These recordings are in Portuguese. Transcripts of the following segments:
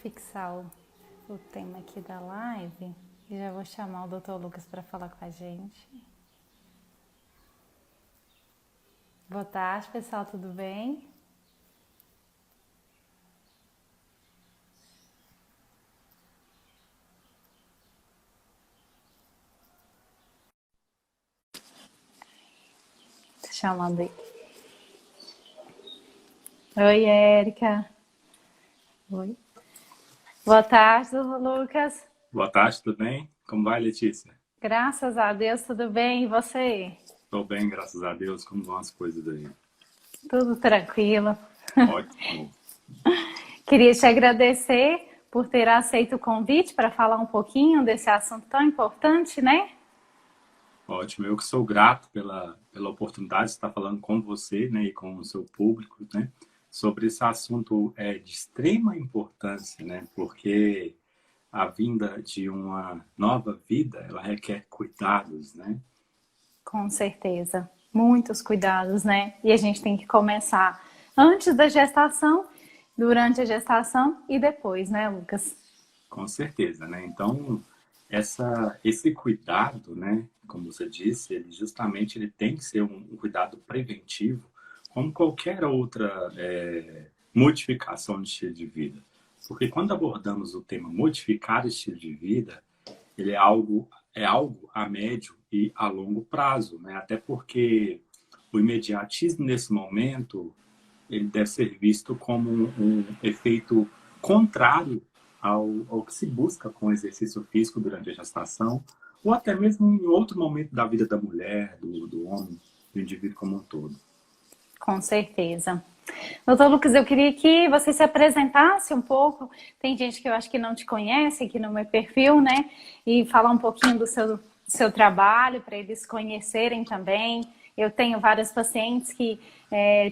fixar o tema aqui da live e já vou chamar o Dr. Lucas para falar com a gente. Boa tarde, pessoal, tudo bem? Tô chamando aí. Oi, Érica. Oi. Boa tarde, Dr. Lucas. Boa tarde, tudo bem? Como vai, Letícia? Graças a Deus, tudo bem? E você? Estou bem, graças a Deus. Como vão as coisas aí? Tudo tranquilo. Ótimo. Queria te agradecer por ter aceito o convite para falar um pouquinho desse assunto tão importante, né? Ótimo. Eu que sou grato pela oportunidade de estar falando com você, né, e com o seu público, né, sobre esse assunto de extrema importância, né, porque a vinda de uma nova vida, ela requer cuidados, né? Com certeza. Muitos cuidados, né? E a gente tem que começar antes da gestação, durante a gestação e depois, né, Lucas? Com certeza, né? Então, esse cuidado, né, como você disse, ele justamente ele tem que ser um cuidado preventivo, como qualquer outra modificação de estilo de vida. Porque quando abordamos o tema modificar estilo de vida, ele é algo a médio e a longo prazo, né? Até porque o imediatismo nesse momento ele deve ser visto como um efeito contrário ao que se busca com o exercício físico durante a gestação, ou até mesmo em outro momento da vida da mulher, do homem, do indivíduo como um todo. Com certeza. Doutor Lucas, eu queria que você se apresentasse um pouco. Tem gente que eu acho que não te conhece aqui no meu perfil, né? E falar um pouquinho do seu trabalho, para eles conhecerem também. Eu tenho vários pacientes que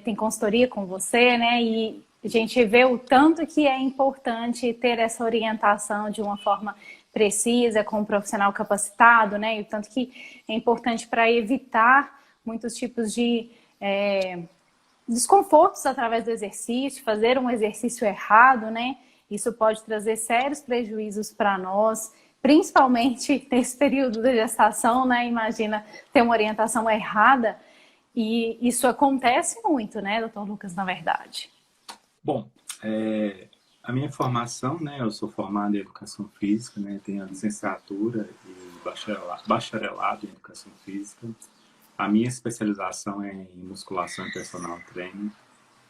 têm consultoria com você, né? E a gente vê o tanto que é importante ter essa orientação de uma forma precisa, com um profissional capacitado, né? E o tanto que é importante para evitar muitos tipos de desconfortos através do exercício, fazer um exercício errado, né? Isso pode trazer sérios prejuízos para nós, principalmente nesse período da gestação, né? Imagina ter uma orientação errada. E isso acontece muito, né, doutor Lucas, na verdade? Bom, a minha formação, né, eu sou formado em Educação Física, né, tenho a licenciatura e bacharelado em Educação Física. A minha especialização é em musculação e personal training.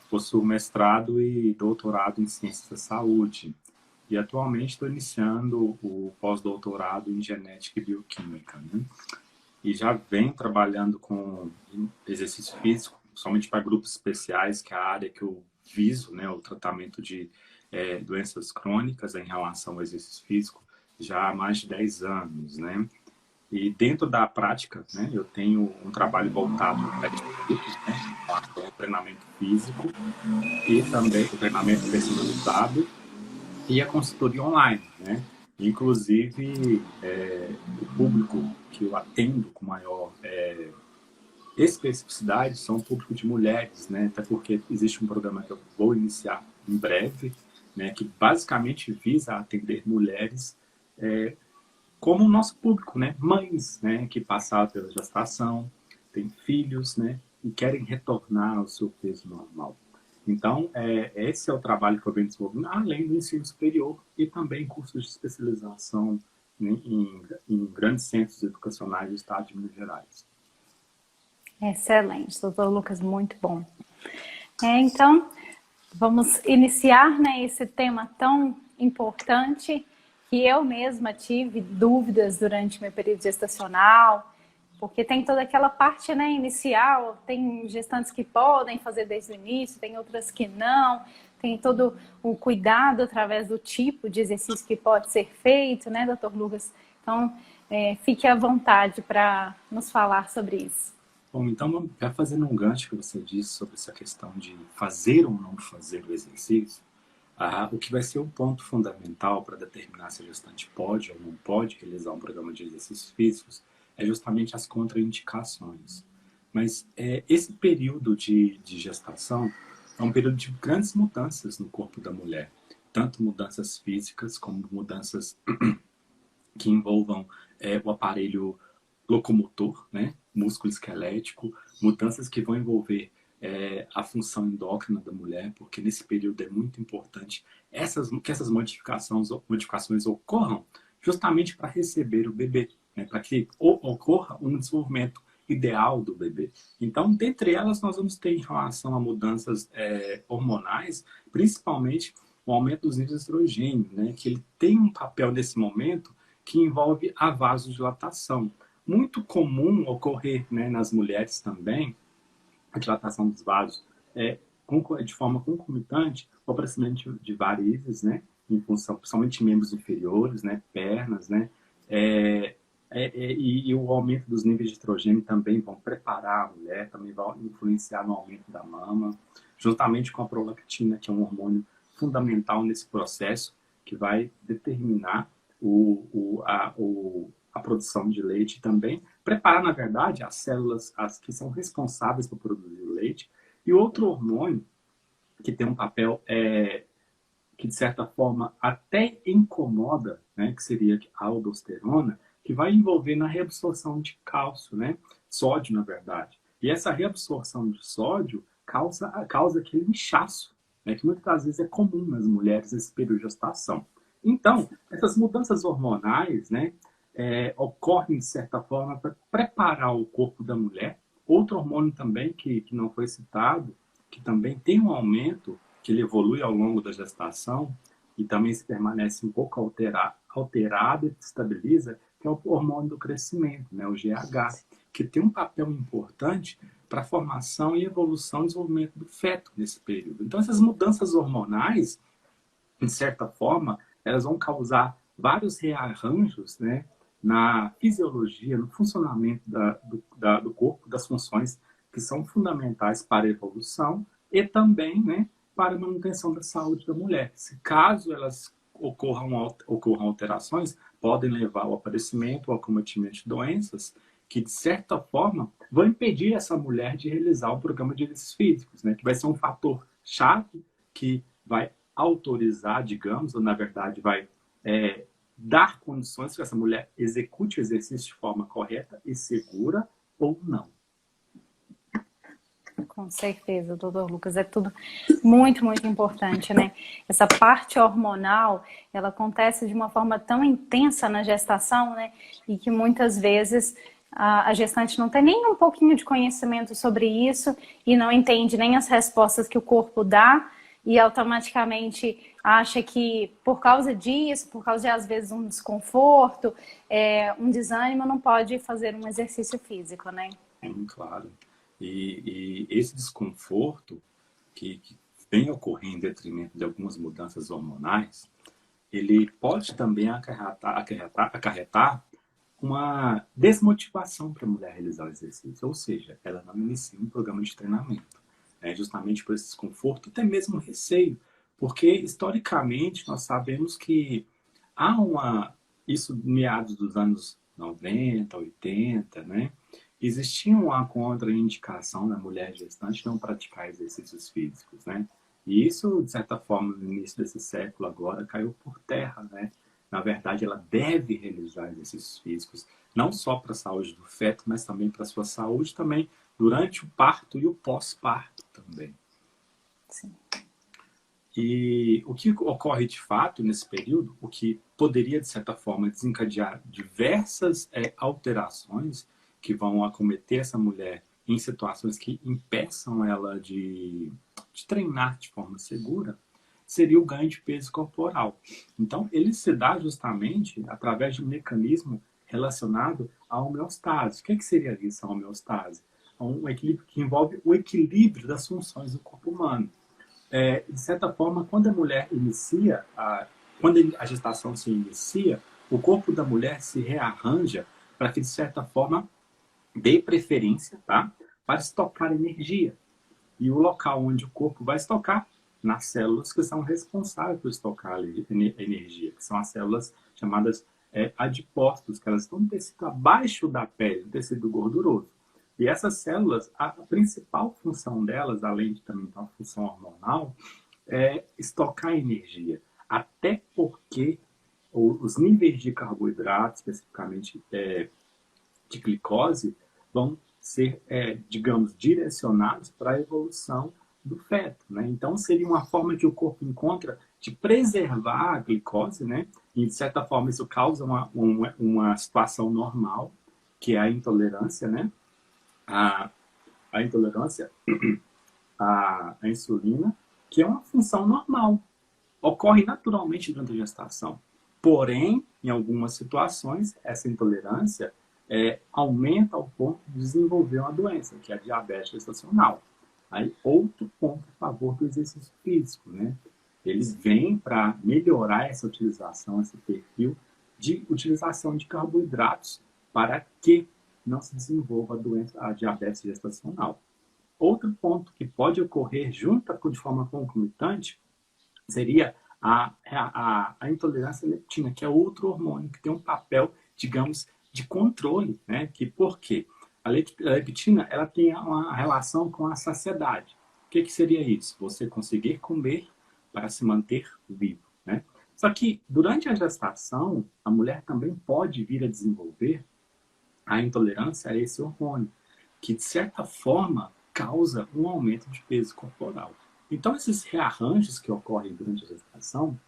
Possuo mestrado e doutorado em ciências da saúde. E atualmente estou iniciando o pós-doutorado em genética e bioquímica, né? E já venho trabalhando com exercício físico, somente para grupos especiais, que é a área que eu viso, né? O tratamento de doenças crônicas em relação ao exercício físico, já há mais de 10 anos, né? E dentro da prática, né, eu tenho um trabalho voltado para estudos, né, com treinamento físico e também o treinamento personalizado e a consultoria online, né? Inclusive, o público que eu atendo com maior especificidade são o público de mulheres, né? Até porque existe um programa que eu vou iniciar em breve, né, que basicamente visa atender mulheres como o nosso público, né? Mães, né? Que passaram pela gestação, têm filhos, né? E querem retornar ao seu peso normal. Então, esse é o trabalho que eu venho desenvolvendo, além do ensino superior e também cursos de especialização, né, em grandes centros educacionais do estado de Minas Gerais. Excelente, doutor Lucas, muito bom. Então, vamos iniciar, né, esse tema tão importante que eu mesma tive dúvidas durante meu período gestacional, porque tem toda aquela parte, né, inicial, tem gestantes que podem fazer desde o início, tem outras que não, tem todo o cuidado através do tipo de exercício que pode ser feito, né, doutor Lucas? Então, fique à vontade para nos falar sobre isso. Bom, então, já fazendo um gancho que você disse sobre essa questão de fazer ou não fazer o exercício, o que vai ser o ponto fundamental para determinar se a gestante pode ou não pode realizar um programa de exercícios físicos é justamente as contraindicações. Mas esse período de gestação é um período de grandes mudanças no corpo da mulher. tanto mudanças físicas como mudanças que envolvam o aparelho locomotor, né? Músculo esquelético, mudanças que vão envolver a função endócrina da mulher, porque nesse período é muito importante que essas modificações ocorram justamente para receber o bebê, né? Para que ocorra um desenvolvimento ideal do bebê. Então, dentre elas, nós vamos ter em relação a mudanças hormonais, principalmente o aumento dos níveis de estrogênio, né? Que ele tem um papel nesse momento que envolve a vasodilatação. Muito comum ocorrer, né, nas mulheres também, a dilatação dos vasos de forma concomitante, o aparecimento de varizes, né, em função, principalmente membros inferiores, né, pernas, né, e o aumento dos níveis de estrogênio também vão preparar a mulher, também vão influenciar no aumento da mama, juntamente com a prolactina, que é um hormônio fundamental nesse processo, que vai determinar a produção de leite também, preparar, na verdade, as células as que são responsáveis por produzir o leite. E outro hormônio que tem um papel que, de certa forma, até incomoda, né, que seria a aldosterona, que vai envolver na reabsorção de cálcio, né, sódio, na verdade. E essa reabsorção de sódio causa aquele inchaço, né, que muitas vezes é comum nas mulheres nesse período de gestação. Então, essas mudanças hormonais, né, ocorrem, de certa forma, para preparar o corpo da mulher. Outro hormônio também que não foi citado, que também tem um aumento, que ele evolui ao longo da gestação e também se permanece um pouco alterado e se estabiliza, que é o hormônio do crescimento, né, o GH, que tem um papel importante para a formação e evolução e desenvolvimento do feto nesse período. Então, essas mudanças hormonais, de certa forma, elas vão causar vários rearranjos, né, na fisiologia, no funcionamento do corpo, das funções que são fundamentais para a evolução e também, né, para a manutenção da saúde da mulher. Se caso elas ocorram alterações, podem levar ao aparecimento ou acometimento de doenças que, de certa forma, vão impedir essa mulher de realizar o programa de exercícios físicos, né, que vai ser um fator chave que vai autorizar, digamos, ou na verdade vai dar condições que essa mulher execute o exercício de forma correta e segura ou não. Com certeza, doutor Lucas, é tudo muito, muito importante, né? Essa parte hormonal, ela acontece de uma forma tão intensa na gestação, né? E que muitas vezes a gestante não tem nem um pouquinho de conhecimento sobre isso e não entende nem as respostas que o corpo dá e automaticamente acha que por causa disso, por causa de às vezes um desconforto, um desânimo, não pode fazer um exercício físico, né? Claro. E esse desconforto que vem ocorrer em detrimento de algumas mudanças hormonais, ele pode também acarretar uma desmotivação para a mulher realizar o exercício, ou seja, ela não inicia um programa de treinamento, né? Justamente por esse desconforto, até mesmo receio, porque historicamente nós sabemos que isso meados dos anos 90, 80, né? Existia uma contraindicação na mulher gestante não praticar exercícios físicos, né? E isso, de certa forma, no início desse século agora, caiu por terra, né? Na verdade, ela deve realizar exercícios físicos, não só para a saúde do feto, mas também para a sua saúde também durante o parto e o pós-parto também. Sim. E o que ocorre de fato nesse período, o que poderia, de certa forma, desencadear diversas alterações que vão acometer essa mulher em situações que impeçam ela de treinar de forma segura, seria o ganho de peso corporal. Então, ele se dá justamente através de um mecanismo relacionado à homeostase. O que seria isso, a homeostase? Um equilíbrio que envolve o equilíbrio das funções do corpo humano. De certa forma, quando a mulher quando a gestação se inicia, o corpo da mulher se rearranja para que, de certa forma, dê preferência, tá, para estocar energia. E o local onde o corpo vai estocar, nas células que são responsáveis por estocar a energia, que são as células chamadas adipócitos, que elas estão no tecido abaixo da pele, no tecido gorduroso. E essas células, a principal função delas, além de também ter uma função hormonal, é estocar energia. até porque os níveis de carboidrato, especificamente de glicose, vão ser, digamos, direcionados para a evolução do feto, né? Então, seria uma forma que o corpo encontra de preservar a glicose, né? E, de certa forma, isso causa uma situação normal, que é a intolerância, né? A intolerância à insulina, que é uma função normal. Ocorre naturalmente durante a gestação. Porém, em algumas situações, essa intolerância aumenta ao ponto de desenvolver uma doença, que é a diabetes gestacional. Aí, outro ponto a favor do exercício físico, né? Eles vêm para melhorar essa utilização, esse perfil de utilização de carboidratos para que não se desenvolva a doença, a diabetes gestacional. Outro ponto que pode ocorrer de forma concomitante seria a intolerância à leptina, que é outro hormônio que tem um papel, digamos, de controle, né? Por quê? A leptina, ela tem uma relação com a saciedade. O que seria isso? Você conseguir comer para se manter vivo, né? Só que durante a gestação, a mulher também pode vir a desenvolver a intolerância a esse hormônio, que de certa forma causa um aumento de peso corporal. Então, esses rearranjos que ocorrem durante a gestação,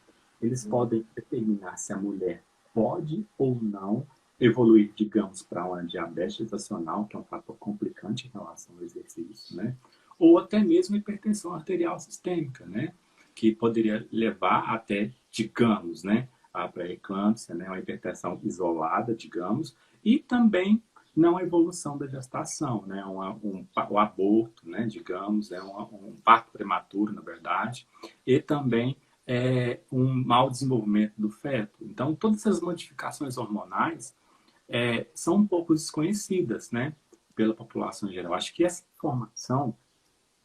eles podem determinar se a mulher pode ou não evoluir, digamos, para uma diabetes gestacional, que é um fator complicante em relação ao exercício, né? Ou até mesmo hipertensão arterial sistêmica, né? Que poderia levar até, digamos, né, a pré-eclâmpsia, né, uma hipertensão isolada, digamos, e também não evolução da gestação, né? O aborto, né? Digamos, um parto prematuro, na verdade, e também um mau desenvolvimento do feto. Então, todas essas modificações hormonais são um pouco desconhecidas, né? Pela população em geral. Acho que essa informação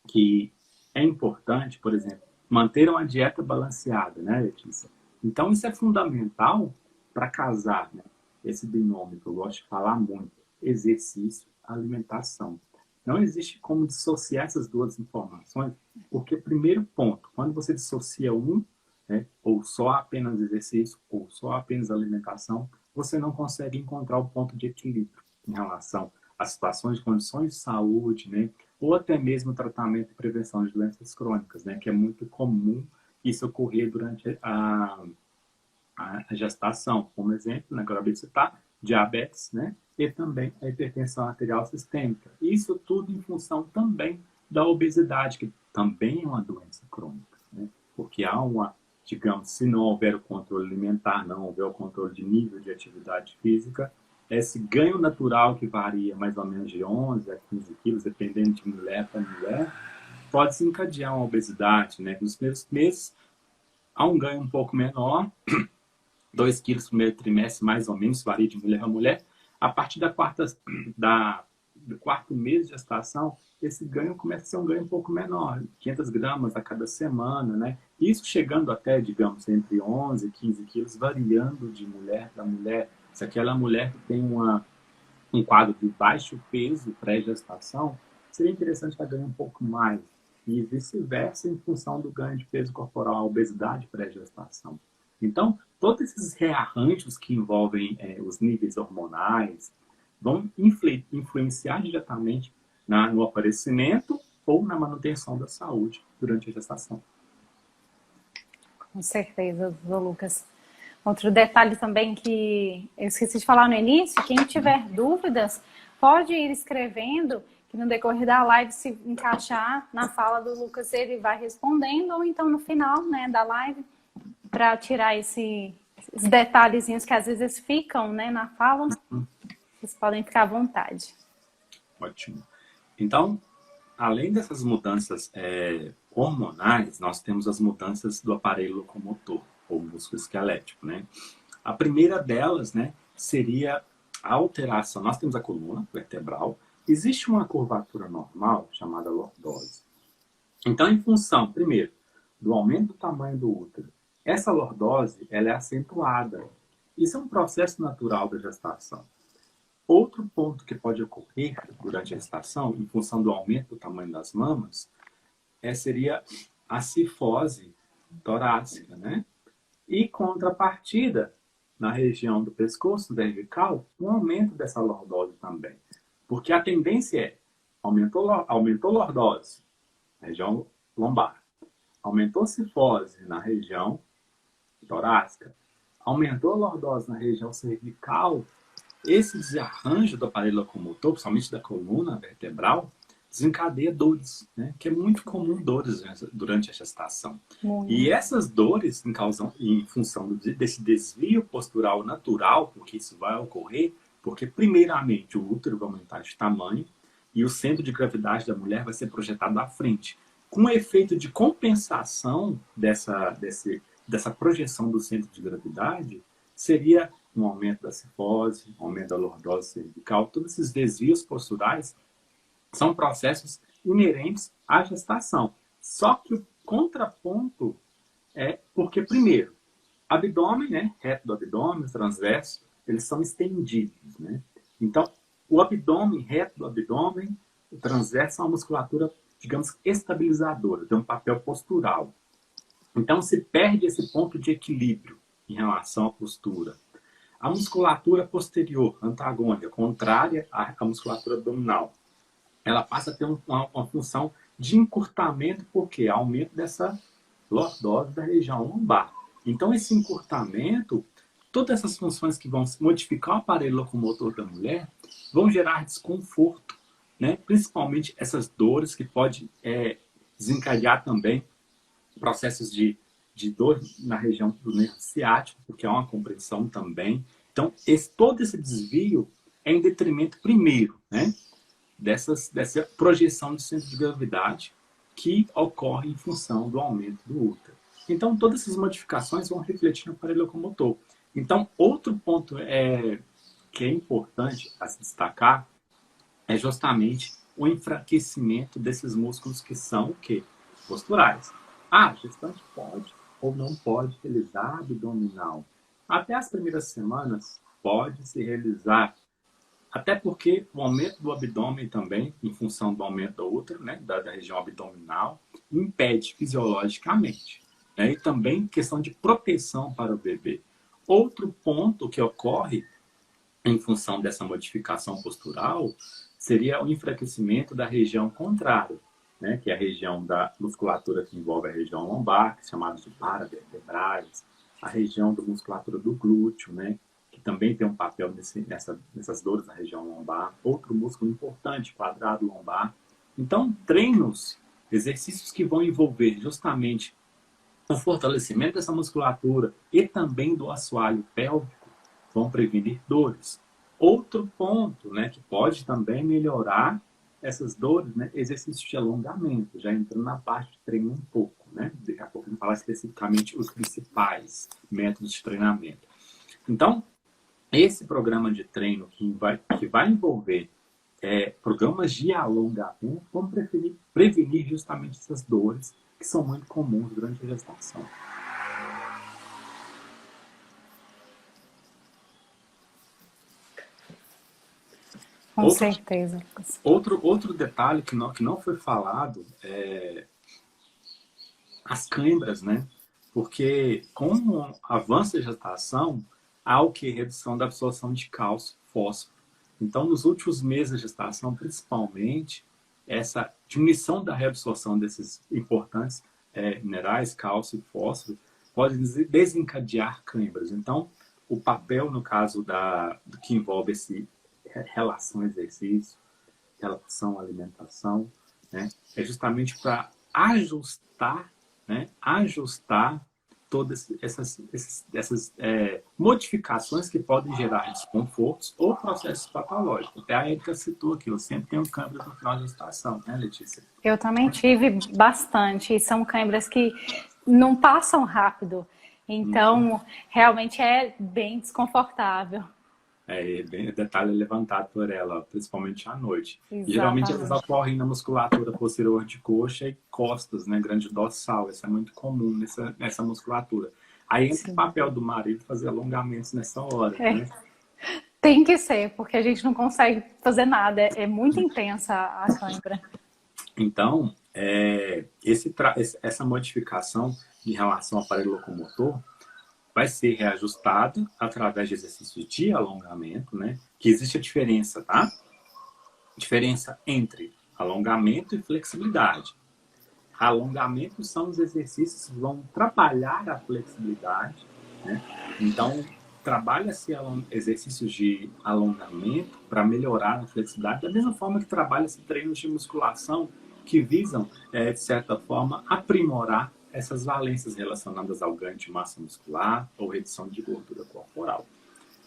que é importante, por exemplo, manter uma dieta balanceada, né, Letícia? Então, isso é fundamental para casar, né? Esse binômio que eu gosto de falar muito, exercício, alimentação. Não existe como dissociar essas duas informações, porque, primeiro ponto, quando você dissocia né, ou só apenas exercício, ou só apenas alimentação, você não consegue encontrar o ponto de equilíbrio em relação às situações de condições de saúde, né, ou até mesmo tratamento e prevenção de doenças crônicas, né, que é muito comum isso ocorrer durante a gestação. Como exemplo, né, que eu acabei de citar, diabetes, né, e também a hipertensão arterial sistêmica. Isso tudo em função também da obesidade, que também é uma doença crônica, né, porque há digamos, se não houver o controle alimentar, não houver o controle de nível de atividade física, esse ganho natural que varia mais ou menos de 11 a 15 quilos, dependendo de mulher para mulher, pode desencadear uma obesidade, né? Nos primeiros meses, há um ganho um pouco menor, 2 quilos no primeiro trimestre, mais ou menos, varia de mulher a mulher. A partir do quarto mês de gestação, esse ganho começa a ser um ganho um pouco menor, 500 gramas a cada semana, né? Isso chegando até, digamos, entre 11 e 15 quilos, variando de mulher para mulher. Se aquela mulher que tem um quadro de baixo peso pré-gestação, seria interessante ela ganhar um pouco mais. E vice-versa em função do ganho de peso corporal, a obesidade pré-gestação. Então, todos esses rearranjos que envolvem os níveis hormonais vão influenciar diretamente no aparecimento ou na manutenção da saúde durante a gestação. Com certeza, doutor Lucas. Outro detalhe também que eu esqueci de falar no início, quem tiver dúvidas, pode ir escrevendo, que no decorrer da live, se encaixar na fala do Lucas, ele vai respondendo, ou então no final, né, da live, para tirar esses detalhezinhos que às vezes ficam, né, na fala, vocês podem ficar à vontade. Ótimo. Então, além dessas mudanças hormonais, nós temos as mudanças do aparelho locomotor, ou músculo esquelético, né? A primeira delas, né, seria a alteração. Nós temos a coluna vertebral, existe uma curvatura normal chamada lordose. Então, em função, primeiro, do aumento do tamanho do útero, essa lordose ela é acentuada. Isso é um processo natural da gestação. Outro ponto que pode ocorrer durante a gestação, em função do aumento do tamanho das mamas, seria a cifose torácica, né? E contrapartida, na região do pescoço cervical, um aumento dessa lordose também. Porque a tendência é, aumentou lordose na região lombar, aumentou cifose na região torácica, aumentou a lordose na região cervical, esse desarranjo do aparelho locomotor, principalmente da coluna vertebral, desencadeia dores, né? Que é muito comum dores durante a gestação. E essas dores, em função desse desvio postural natural, porque isso vai ocorrer, porque primeiramente o útero vai aumentar de tamanho e o centro de gravidade da mulher vai ser projetado à frente. Com o efeito de compensação dessa projeção do centro de gravidade, seria um aumento da cifose, um aumento da lordose cervical. Todos esses desvios posturais são processos inerentes à gestação. Só que o contraponto é porque, primeiro, abdômen, né, reto do abdômen, transverso, eles são estendidos, né? Então, o abdômen, reto do abdômen, o transverso é uma musculatura, digamos, estabilizadora, tem um papel postural. Então, se perde esse ponto de equilíbrio em relação à postura. A musculatura posterior, antagônica, contrária à musculatura abdominal, ela passa a ter uma função de encurtamento, porque aumento dessa lordose da região lombar. Então, esse encurtamento, todas essas funções que vão modificar o aparelho locomotor da mulher, vão gerar desconforto, né? Principalmente essas dores que podem desencadear também processos de dor na região do nervo ciático, porque há uma compressão também. Então, todo esse desvio é em detrimento, primeiro, né, dessa projeção de centro de gravidade que ocorre em função do aumento do útero. Então, todas essas modificações vão refletir no aparelho locomotor. Então, outro ponto que é importante a se destacar é justamente o enfraquecimento desses músculos que são o quê? Posturais. A gestante pode ou não pode realizar abdominal. Até as primeiras semanas pode se realizar, até porque o aumento do abdômen também, em função do aumento do útero, né, da região abdominal, impede fisiologicamente. Né, e também questão de proteção para o bebê. Outro ponto que ocorre em função dessa modificação postural seria o enfraquecimento da região contrária, né, que é a região da musculatura que envolve a região lombar, que é chamada de paravertebrais, a região da musculatura do glúteo, né, que também tem um papel nessas dores na região lombar. Outro músculo importante, quadrado lombar. Então, treinos, exercícios que vão envolver justamente o fortalecimento dessa musculatura e também do assoalho pélvico vão prevenir dores. Outro ponto, né, que pode também melhorar essas dores, né, exercícios de alongamento, já entrando na parte de treino um pouco, né? Daqui a pouco vamos falar especificamente os principais métodos de treinamento. Então, esse programa de treino que vai envolver programas de alongamento vão prevenir justamente essas dores que são muito comuns durante a gestação. Com certeza. Outro detalhe que não foi falado é as câimbras, né? Porque com o avanço da gestação, há o que? Redução da absorção de cálcio, fósforo. Então, nos últimos meses da gestação, principalmente, essa diminuição da reabsorção desses importantes minerais, cálcio e fósforo, pode desencadear câimbras. Então, o papel, no caso do que envolve esse relação exercício, relação alimentação, né, é justamente para ajustar, né, todas essas modificações que podem gerar desconfortos ou processos patológicos. Até a Érica citou aqui, eu sempre tenho câimbras no final da gestação, né, Letícia? Eu também tive bastante, e são câimbras que não passam rápido, então realmente é bem desconfortável. Detalhe levantado por ela, principalmente à noite. Exatamente. Geralmente elas ocorrem na musculatura posterior de coxa e costas, né, grande dorsal. Isso é muito comum nessa musculatura. Aí entra o papel do marido fazer alongamentos nessa hora. Né? Tem que ser, porque a gente não consegue fazer nada. É muito intensa a cãibra. Então, essa modificação em relação ao aparelho locomotor vai ser reajustada através de exercícios de alongamento, né? Que existe a diferença, tá? Diferença entre alongamento e flexibilidade. Alongamento são os exercícios que vão trabalhar a flexibilidade, né? Então, trabalha-se exercícios de alongamento para melhorar a flexibilidade, da mesma forma que trabalha-se treinos de musculação que visam, de certa forma, aprimorar essas valências relacionadas ao ganho de massa muscular ou redução de gordura corporal.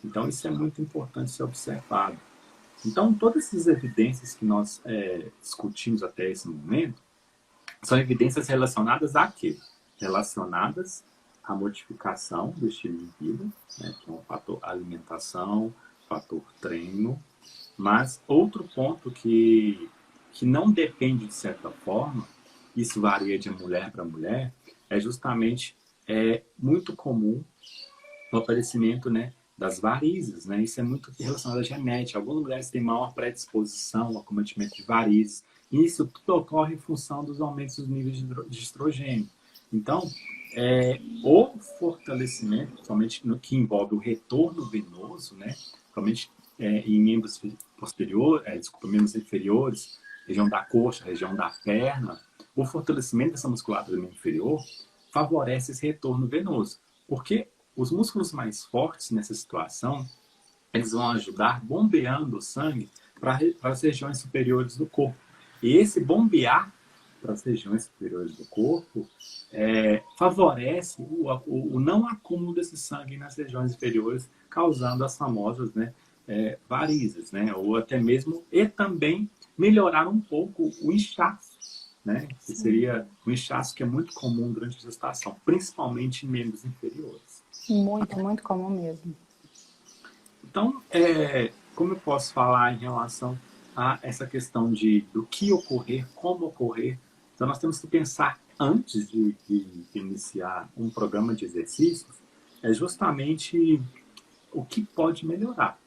Então, isso é muito importante ser observado. Então, todas essas evidências que nós discutimos até esse momento são evidências relacionadas a quê? Relacionadas à modificação do estilo de vida, né, que é um fator alimentação, fator treino, mas outro ponto que não depende de certa forma, isso varia de mulher para mulher, é justamente muito comum o aparecimento, né, das varizes, né? Isso é muito relacionado à genética. Algumas mulheres têm maior predisposição ao acometimento de varizes. E isso tudo ocorre em função dos aumentos dos níveis de estrogênio. Então, o fortalecimento, somente no que envolve o retorno venoso, né? Somente em membros membros inferiores, região da coxa, região da perna, o fortalecimento dessa musculatura do membro inferior favorece esse retorno venoso. Porque os músculos mais fortes nessa situação, eles vão ajudar bombeando o sangue para as regiões superiores do corpo. E esse bombear para as regiões superiores do corpo favorece o não acúmulo desse sangue nas regiões inferiores, causando as famosas, né, varizes, né, ou até mesmo, e também melhorar um pouco o inchaço, né, que seria um inchaço que é muito comum durante a gestação, principalmente em membros inferiores. Muito, muito comum mesmo. Então, como eu posso falar em relação a essa questão do que ocorrer, como ocorrer? Então, nós temos que pensar antes de iniciar um programa de exercícios, justamente o que pode melhorar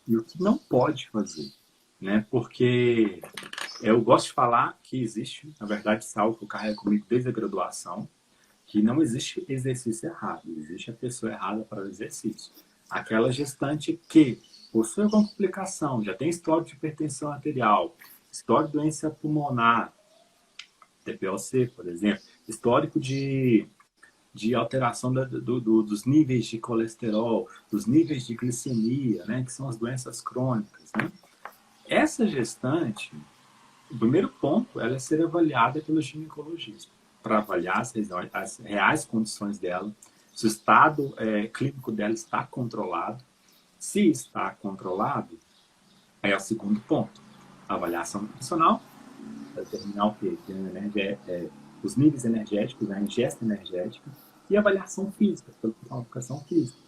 e o que não pode fazer, né? Porque eu gosto de falar que existe, na verdade, isso é algo que eu carrego comigo desde a graduação, que não existe exercício errado, existe a pessoa errada para o exercício. Aquela gestante que possui alguma complicação, já tem histórico de hipertensão arterial, histórico de doença pulmonar, TPOC, por exemplo, histórico de alteração dos níveis de colesterol, dos níveis de glicemia, né, que são as doenças crônicas, né? Essa gestante, o primeiro ponto, ela é ser avaliada pelo ginecologista, para avaliar as reais condições dela, se o estado clínico dela está controlado. Se está controlado, é o segundo ponto. A avaliação nutricional, para determinar o quê? Os níveis energéticos, a ingesta energética, e a avaliação física, pela educação física.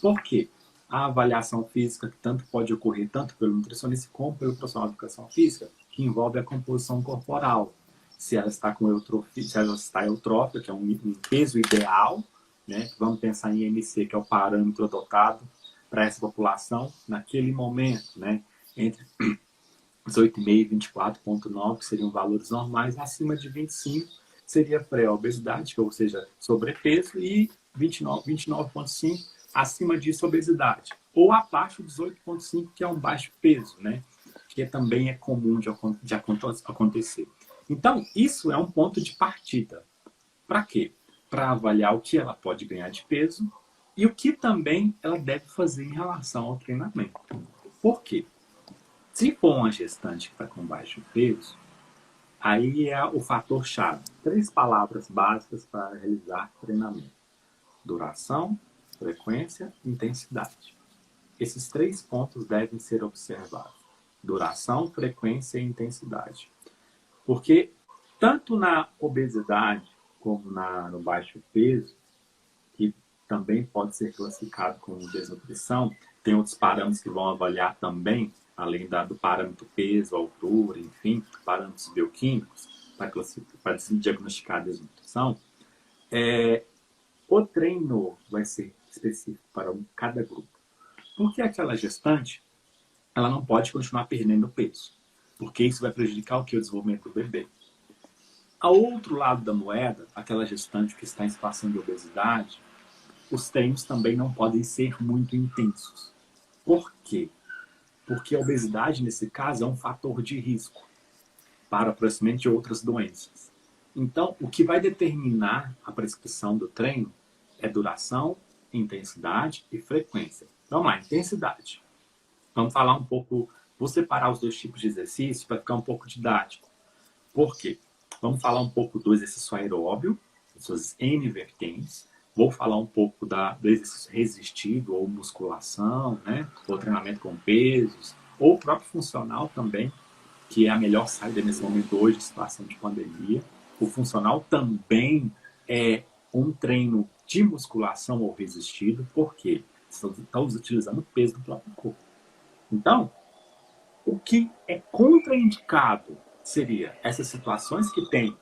Por quê? A avaliação física, que tanto pode ocorrer tanto pelo nutricionista como pelo profissional de educação física, que envolve a composição corporal. Se ela está com eutrofia, se ela está eutrófica, que é um peso ideal, né? Vamos pensar em IMC, que é o parâmetro adotado para essa população naquele momento, né? Entre 18,5 e 24,9, que seriam valores normais, acima de 25 seria pré-obesidade, ou seja, sobrepeso, e 29,5 acima disso, obesidade. Ou abaixo de 18,5, que é um baixo peso, né? Que também é comum de acontecer. Então, isso é um ponto de partida. Para quê? Para avaliar o que ela pode ganhar de peso e o que também ela deve fazer em relação ao treinamento. Por quê? Se for uma gestante que está com baixo peso, aí é o fator chave. 3 palavras básicas para realizar treinamento: duração, frequência e intensidade. Esses 3 pontos devem ser observados: duração, frequência e intensidade. Porque tanto na obesidade como no baixo peso, que também pode ser classificado como desnutrição, tem outros parâmetros que vão avaliar também, além do parâmetro peso, altura, enfim, parâmetros bioquímicos, para diagnosticar a desnutrição. O treino vai ser específico para cada grupo. Porque aquela gestante, ela não pode continuar perdendo peso, porque isso vai prejudicar o desenvolvimento do bebê. Ao outro lado da moeda, aquela gestante que está em situação de obesidade, os treinos também não podem ser muito intensos. Por quê? Porque a obesidade, nesse caso, é um fator de risco para o aparecimento de outras doenças. Então, o que vai determinar a prescrição do treino é duração, intensidade e frequência. Vamos lá, intensidade. Vamos falar um pouco, vou separar os dois tipos de exercício para ficar um pouco didático. Por quê? Vamos falar um pouco do exercício aeróbio, suas N vertentes. Vou falar um pouco do exercício resistido ou musculação, né? Ou treinamento com pesos, ou o próprio funcional também, que é a melhor saída nesse momento hoje, situação de pandemia. O funcional também é um treino de musculação ou resistido, porque estamos utilizando o peso do próprio corpo. Então, o que é contraindicado seria essas situações que têm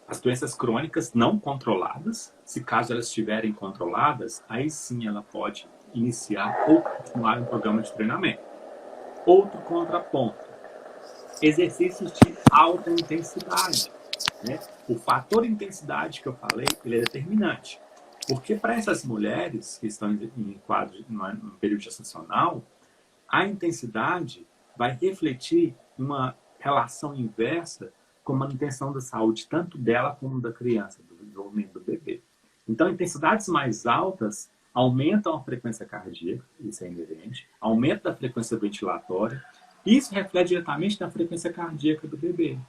as doenças crônicas não controladas. Se caso elas estiverem controladas, aí sim ela pode iniciar ou continuar um programa de treinamento. Outro contraponto, exercícios de alta intensidade. Né? O fator intensidade que eu falei, ele é determinante. Porque para essas mulheres que estão em quadro, no período gestacional, a intensidade vai refletir uma relação inversa com a manutenção da saúde, tanto dela como da criança, do desenvolvimento do bebê. Então, intensidades mais altas aumentam a frequência cardíaca, isso é inerente, aumento da frequência ventilatória, e isso reflete diretamente na frequência cardíaca do bebê.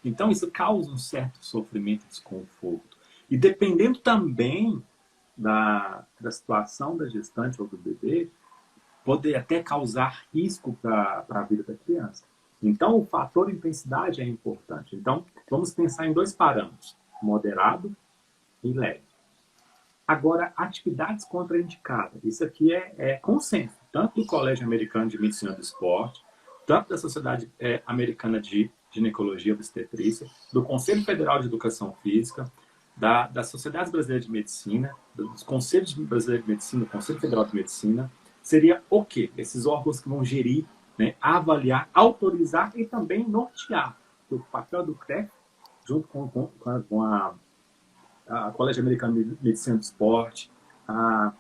Então, isso causa um certo sofrimento e desconforto. E dependendo também da situação da gestante ou do bebê, pode até causar risco para a vida da criança. Então, o fator intensidade é importante. Então, vamos pensar em dois parâmetros, moderado e leve. Agora, atividades contraindicadas. Isso aqui é consenso, tanto do Colégio Americano de Medicina do Esporte, tanto da Sociedade Americana de Ginecologia e Obstetrícia, do Conselho Federal de Educação Física, da Sociedade Brasileira de Medicina, dos Conselhos Brasileiros de Medicina, do Conselho Federal de Medicina. Seria o quê? Esses órgãos que vão gerir, né, avaliar, autorizar e também nortear. O papel do CREF, junto com a Colégio Americano de Medicina do Esporte, a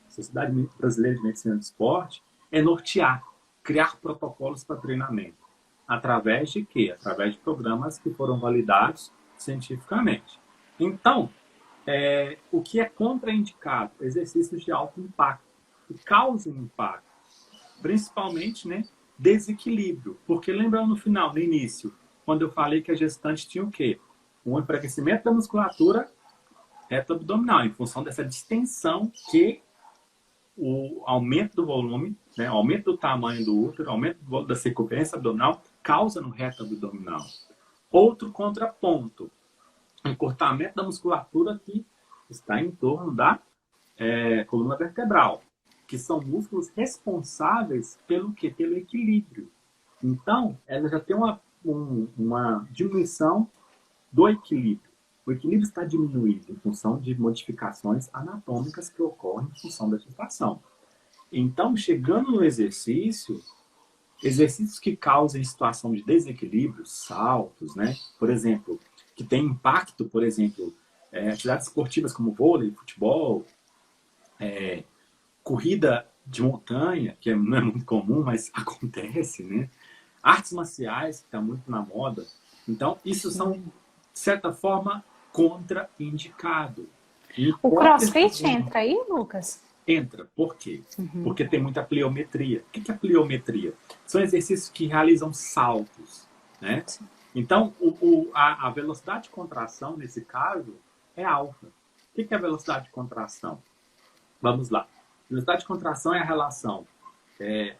Sociedade Brasileira de Medicina do Esporte, é nortear, criar protocolos para treinamento. Através de quê? Através de programas que foram validados cientificamente. Então, o que é contraindicado? Exercícios de alto impacto, que causam impacto. Principalmente, né, desequilíbrio. Porque lembrando no final, no início, quando eu falei que a gestante tinha o quê? Um enfraquecimento da musculatura reto-abdominal, em função dessa distensão que o aumento do volume, né, aumento do tamanho do útero, aumento da circunferência abdominal, causa no reto abdominal. Outro contraponto, encurtamento da musculatura que está em torno da coluna vertebral, que são músculos responsáveis pelo quê? Pelo equilíbrio. Então, ela já tem uma diminuição do equilíbrio. O equilíbrio está diminuído em função de modificações anatômicas que ocorrem em função da gestação. Então, chegando no exercícios que causem situação de desequilíbrio, saltos, né? Por exemplo, que tem impacto, por exemplo, atividades esportivas como vôlei, futebol, corrida de montanha, que não é muito comum, mas acontece, né? Artes marciais, que está muito na moda. Então, isso são, de certa forma, contraindicado. O CrossFit entra aí, Lucas? Entra. Por quê? Porque tem muita pliometria. O que é pliometria? São exercícios que realizam saltos, né? Então, a velocidade de contração, nesse caso, é alta. O que é a velocidade de contração? Vamos lá. Velocidade de contração é a relação,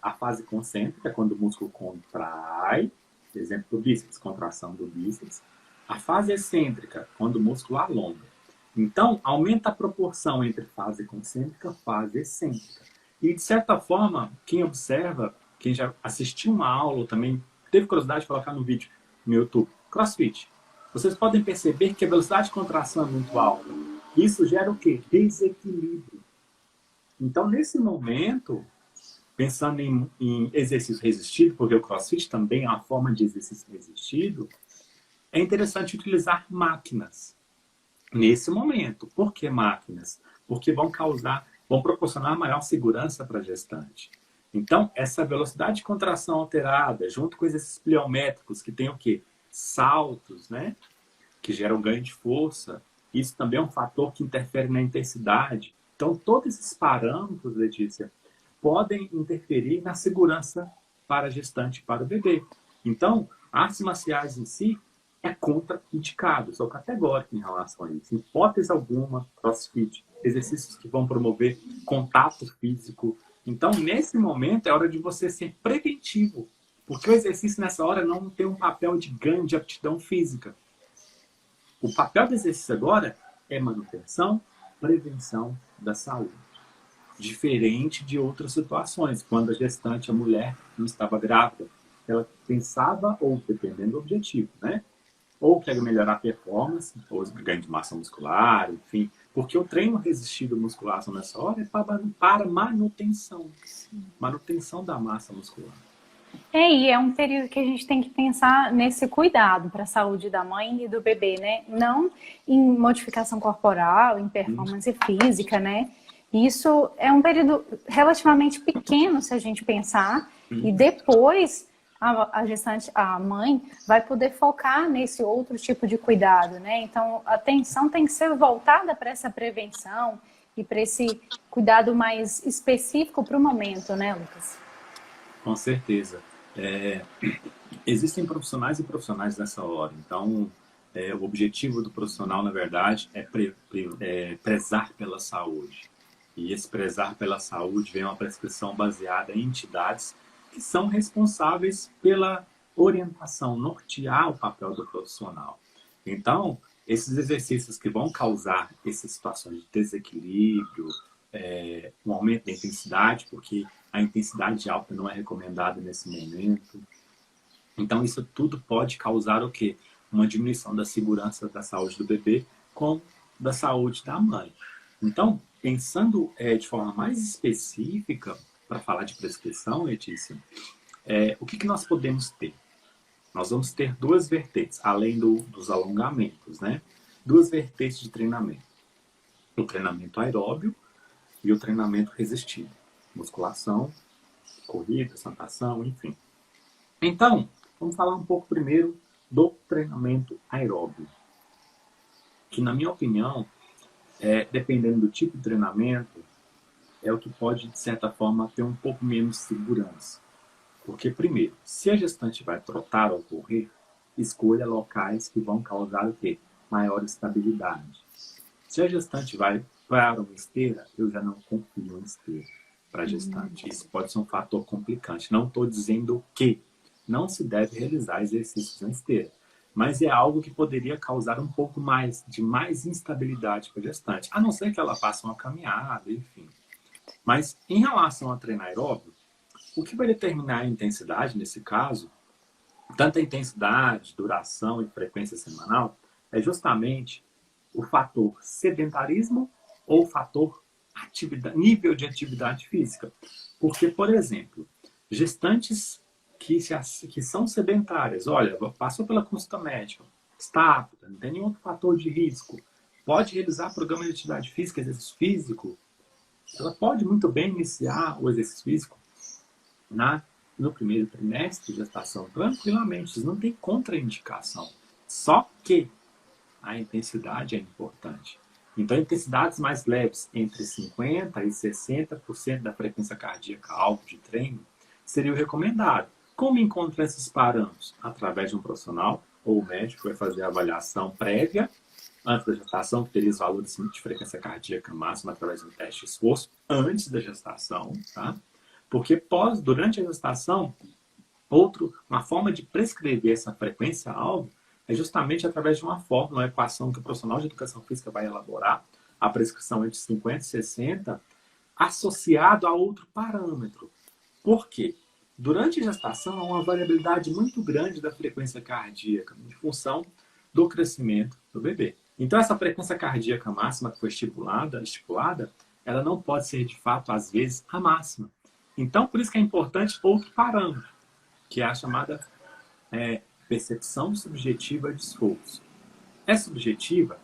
a fase concêntrica, quando o músculo contrai, exemplo do bíceps, contração do bíceps. A fase excêntrica, quando o músculo alonga. Então, aumenta a proporção entre fase concêntrica e fase excêntrica. E, de certa forma, quem observa, quem já assistiu uma aula ou também teve curiosidade de colocar no vídeo no YouTube, CrossFit, vocês podem perceber que a velocidade de contração é muito alta. Isso gera o quê? Desequilíbrio. Então, nesse momento, pensando em exercício resistido, porque o CrossFit também é uma forma de exercício resistido, é interessante utilizar máquinas nesse momento. Por que máquinas? porque vão proporcionar maior segurança para a gestante. Então, essa velocidade de contração alterada, junto com esses pliométricos que tem o quê? Saltos, né? Que geram ganho de força. Isso também é um fator que interfere na intensidade. Então, todos esses parâmetros, Letícia, podem interferir na segurança para a gestante e para o bebê. Então, artes marciais em si é contraindicado, sou categórico em relação a isso. Em hipótese alguma, crossfit, exercícios que vão promover contato físico. Então, nesse momento, é hora de você ser preventivo, porque o exercício nessa hora não tem um papel de ganho de aptidão física. O papel do exercício agora é manutenção, prevenção da saúde. Diferente de outras situações, quando a gestante, a mulher, não estava grávida, ela pensava, ou dependendo do objetivo, né? Ou quer melhorar a performance, ou ganho de massa muscular, enfim. Porque o treino resistido musculação nessa hora é para manutenção. Manutenção da massa muscular. E é um período que a gente tem que pensar nesse cuidado para a saúde da mãe e do bebê, né? Não em modificação corporal, em performance física, né? Isso é um período relativamente pequeno, se a gente pensar, e depois a gestante, a mãe, vai poder focar nesse outro tipo de cuidado, né? Então, a atenção tem que ser voltada para essa prevenção e para esse cuidado mais específico para o momento, né, Lucas? Com certeza. Existem profissionais e profissionais nessa hora. Então, o objetivo do profissional, na verdade, é prezar pela saúde. E esse prezar pela saúde vem uma prescrição baseada em entidades que são responsáveis pela orientação, nortear o papel do profissional. Então, esses exercícios que vão causar essas situações de desequilíbrio, um aumento da intensidade, porque a intensidade alta não é recomendada nesse momento. Então, isso tudo pode causar o quê? Uma diminuição da segurança da saúde do bebê com da saúde da mãe. Então, pensando de forma mais específica, para falar de prescrição, Letícia, o que nós podemos ter? Nós vamos ter duas vertentes, além dos alongamentos, né? Duas vertentes de treinamento. O treinamento aeróbio e o treinamento resistido. Musculação, corrida, natação, enfim. Então, vamos falar um pouco primeiro do treinamento aeróbio. Que, na minha opinião, dependendo do tipo de treinamento, é o que pode, de certa forma, ter um pouco menos segurança. Porque, primeiro, se a gestante vai trotar ou correr, escolha locais que vão causar o quê? Maior estabilidade. Se a gestante vai para uma esteira, eu já não confio em esteira para a gestante. Isso pode ser um fator complicante. Não estou dizendo que não se deve realizar exercícios na esteira, mas é algo que poderia causar um pouco mais de mais instabilidade para a gestante, a não ser que ela faça uma caminhada, enfim. Mas em relação a treinar aeróbio, o que vai determinar a intensidade nesse caso, tanto a intensidade, duração e frequência semanal, é justamente o fator sedentarismo ou o fator nível de atividade física. Porque, por exemplo, gestantes que são sedentárias, olha, passou pela consulta médica, está apta, não tem nenhum outro fator de risco, pode realizar programa de atividade física, exercício físico, ela pode muito bem iniciar o exercício físico no primeiro trimestre de gestação, tranquilamente, isso não tem contraindicação. Só que a intensidade é importante. Então, intensidades mais leves, entre 50% e 60% da frequência cardíaca alvo de treino, seria o recomendado. Como encontrar esses parâmetros? Através de um profissional ou o médico vai fazer a avaliação prévia antes da gestação, que teria os valores de frequência cardíaca máxima através de um teste de esforço antes da gestação, tá? Porque durante a gestação, uma forma de prescrever essa frequência-alvo é justamente através de uma fórmula, uma equação que o profissional de educação física vai elaborar, a prescrição entre 50 e 60, associado a outro parâmetro. Por quê? Durante a gestação, há uma variabilidade muito grande da frequência cardíaca, em função do crescimento do bebê. Então, essa frequência cardíaca máxima que foi estipulada, ela não pode ser, de fato, às vezes, a máxima. Então, por isso que é importante outro parâmetro, que é a chamada percepção subjetiva de esforço. É subjetiva?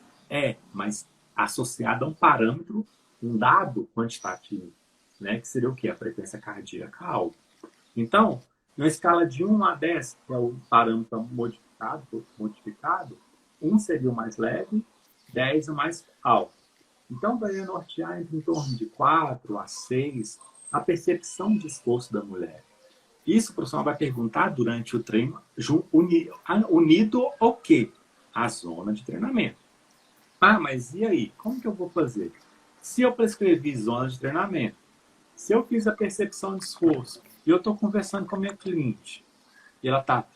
Mas associada a um parâmetro um dado quantitativo, né? Que seria o quê? A frequência cardíaca alta. Então, na escala de 1 a 10, que é o parâmetro modificado, 1 seria o mais leve, 10 o mais alto. Então, vai nortear entre em torno de 4 a 6 a percepção de esforço da mulher. Isso o profissional vai perguntar durante o treino, unido ao quê? A zona de treinamento. Ah, mas e aí? Como que eu vou fazer? Se eu prescrevi zona de treinamento, se eu fiz a percepção de esforço e eu estou conversando com a minha cliente e ela está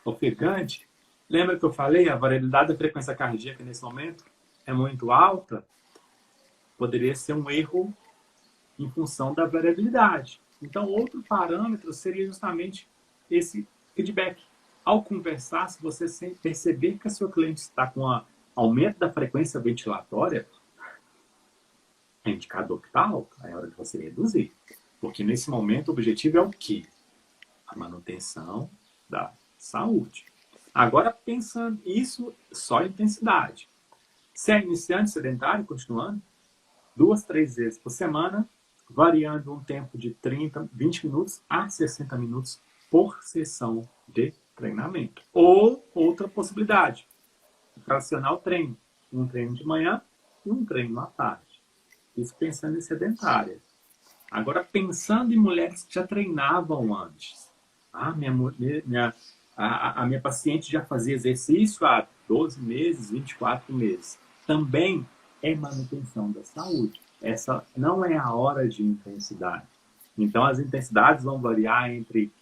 ofegante, lembra que eu falei, a variabilidade da frequência cardíaca nesse momento é muito alta? Poderia ser um erro em função da variabilidade. Então, outro parâmetro seria justamente esse feedback. Ao conversar, se você perceber que a sua cliente está com um aumento da frequência ventilatória, é indicador que está alto, é hora de você reduzir. Porque nesse momento o objetivo é o quê? A manutenção da saúde. Agora, pensando isso, só intensidade. Se é iniciante sedentário, continuando, 2, 3 vezes por semana, variando um tempo de 30, 20 minutos a 60 minutos por sessão de treinamento. Ou outra possibilidade, fracionar o treino. Um treino de manhã e um treino à tarde. Isso pensando em sedentárias. Agora, pensando em mulheres que já treinavam antes. A minha paciente já fazia exercício há 12 meses, 24 meses. Também é manutenção da saúde. Essa não é a hora de intensidade. Então, as intensidades vão variar entre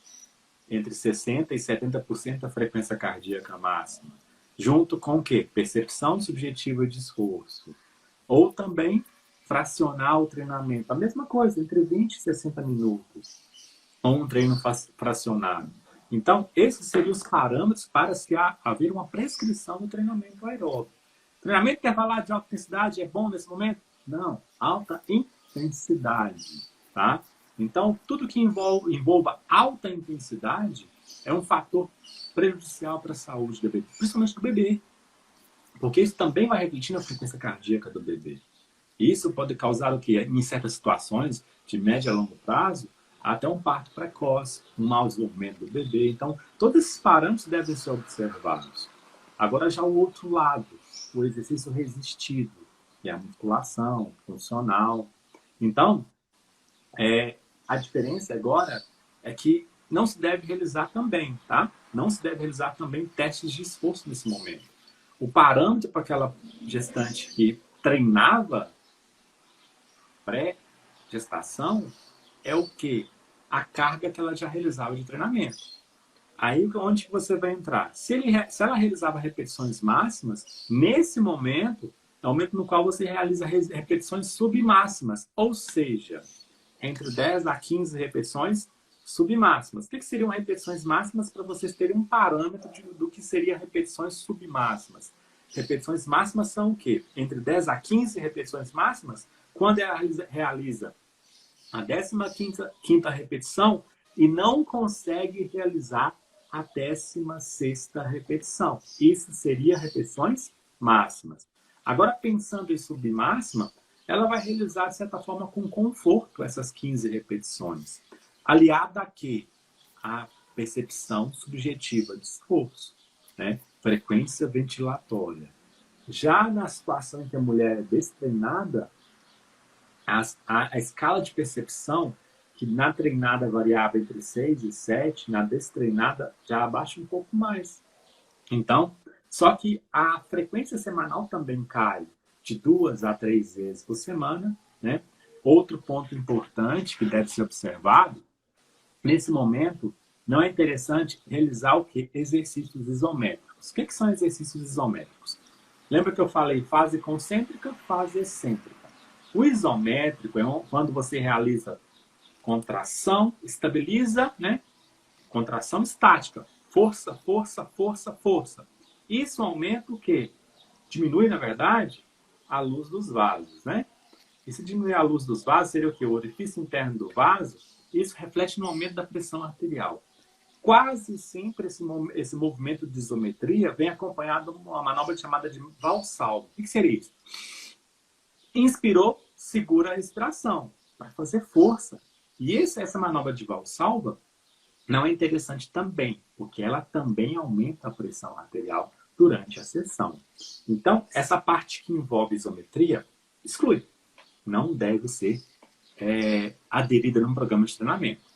60% e 70% da frequência cardíaca máxima. Junto com o quê? Percepção subjetiva de esforço. Ou também fracionar o treinamento. A mesma coisa, entre 20 e 60 minutos. Ou um treino fracionado. Então, esses seriam os parâmetros para se haver uma prescrição do treinamento aeróbico. Treinamento que quer falar de alta intensidade é bom nesse momento? Não, alta intensidade, tá? Então, tudo que envolva alta intensidade é um fator prejudicial para a saúde do bebê, principalmente do bebê, porque isso também vai refletir na frequência cardíaca do bebê. Isso pode causar o quê? Em certas situações de médio a longo prazo, até um parto precoce, um mau desenvolvimento do bebê. Então, todos esses parâmetros devem ser observados. Agora, já o outro lado, o exercício resistido, que é a musculação funcional. Então, a diferença agora é que não se deve realizar também, tá? Não se deve realizar também testes de esforço nesse momento. O parâmetro para aquela gestante que treinava pré-gestação é o quê? A carga que ela já realizava de treinamento. Aí onde você vai entrar? Se ela realizava repetições máximas, nesse momento, é o momento no qual você realiza repetições submáximas, ou seja, entre 10 a 15 repetições submáximas. O que seriam repetições máximas para vocês terem um parâmetro do que seriam repetições submáximas? Repetições máximas são o quê? Entre 10 a 15 repetições máximas, quando ela realiza a 15ª repetição e não consegue realizar a 16ª repetição. Isso seria repetições máximas. Agora, pensando em submáxima, ela vai realizar, de certa forma, com conforto essas 15 repetições. Aliada a quê? A percepção subjetiva de esforço, né? Frequência ventilatória. Já na situação em que a mulher é destreinada, a escala de percepção, que na treinada variava entre 6 e 7, na destreinada já abaixa um pouco mais. Então, só que a frequência semanal também cai de 2 a 3 vezes por semana, né? Outro ponto importante que deve ser observado, nesse momento, não é interessante realizar o quê? Exercícios isométricos. O que são exercícios isométricos? Lembra que eu falei fase concêntrica, fase excêntrica. O isométrico é quando você realiza contração, estabiliza, né? Contração estática. Força, força, força, força. Isso aumenta o quê? Diminui, na verdade, a luz dos vasos, né? E se diminuir a luz dos vasos, seria o quê? O orifício interno do vaso. Isso reflete no aumento da pressão arterial. quase sempre esse movimento de isometria vem acompanhado de uma manobra chamada de Valsalva. O que seria isso? Inspirou, segura a respiração, para fazer força. E essa manobra de Valsalva não é interessante também, porque ela também aumenta a pressão arterial durante a sessão. Então, essa parte que envolve isometria, exclui. Não deve ser aderida num programa de treinamento.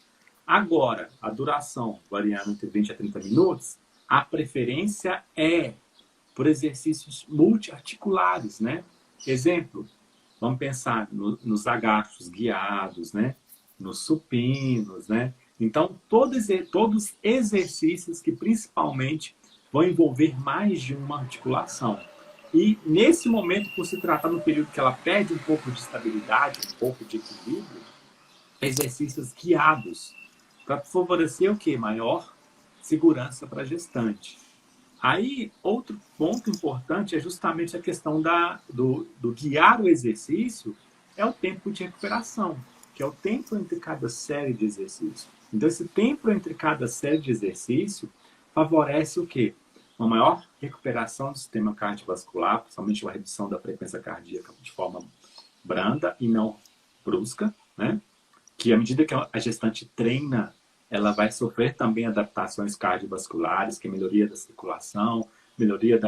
Agora, a duração variando entre 20 a 30 minutos, a preferência é por exercícios multiarticulares, né? Exemplo, vamos pensar nos agachos guiados, né? Nos supinos, né? Então, todos exercícios que principalmente vão envolver mais de uma articulação. E nesse momento, por se tratar no período que ela perde um pouco de estabilidade, um pouco de equilíbrio, exercícios guiados, para favorecer o quê? Maior segurança para a gestante. Aí, outro ponto importante é justamente a questão do guiar o exercício, é o tempo de recuperação, que é o tempo entre cada série de exercícios. Então, esse tempo entre cada série de exercício favorece o quê? Uma maior recuperação do sistema cardiovascular, principalmente uma redução da frequência cardíaca de forma branda e não brusca, né? Que à medida que a gestante treina, ela vai sofrer também adaptações cardiovasculares, que é melhoria da circulação, melhoria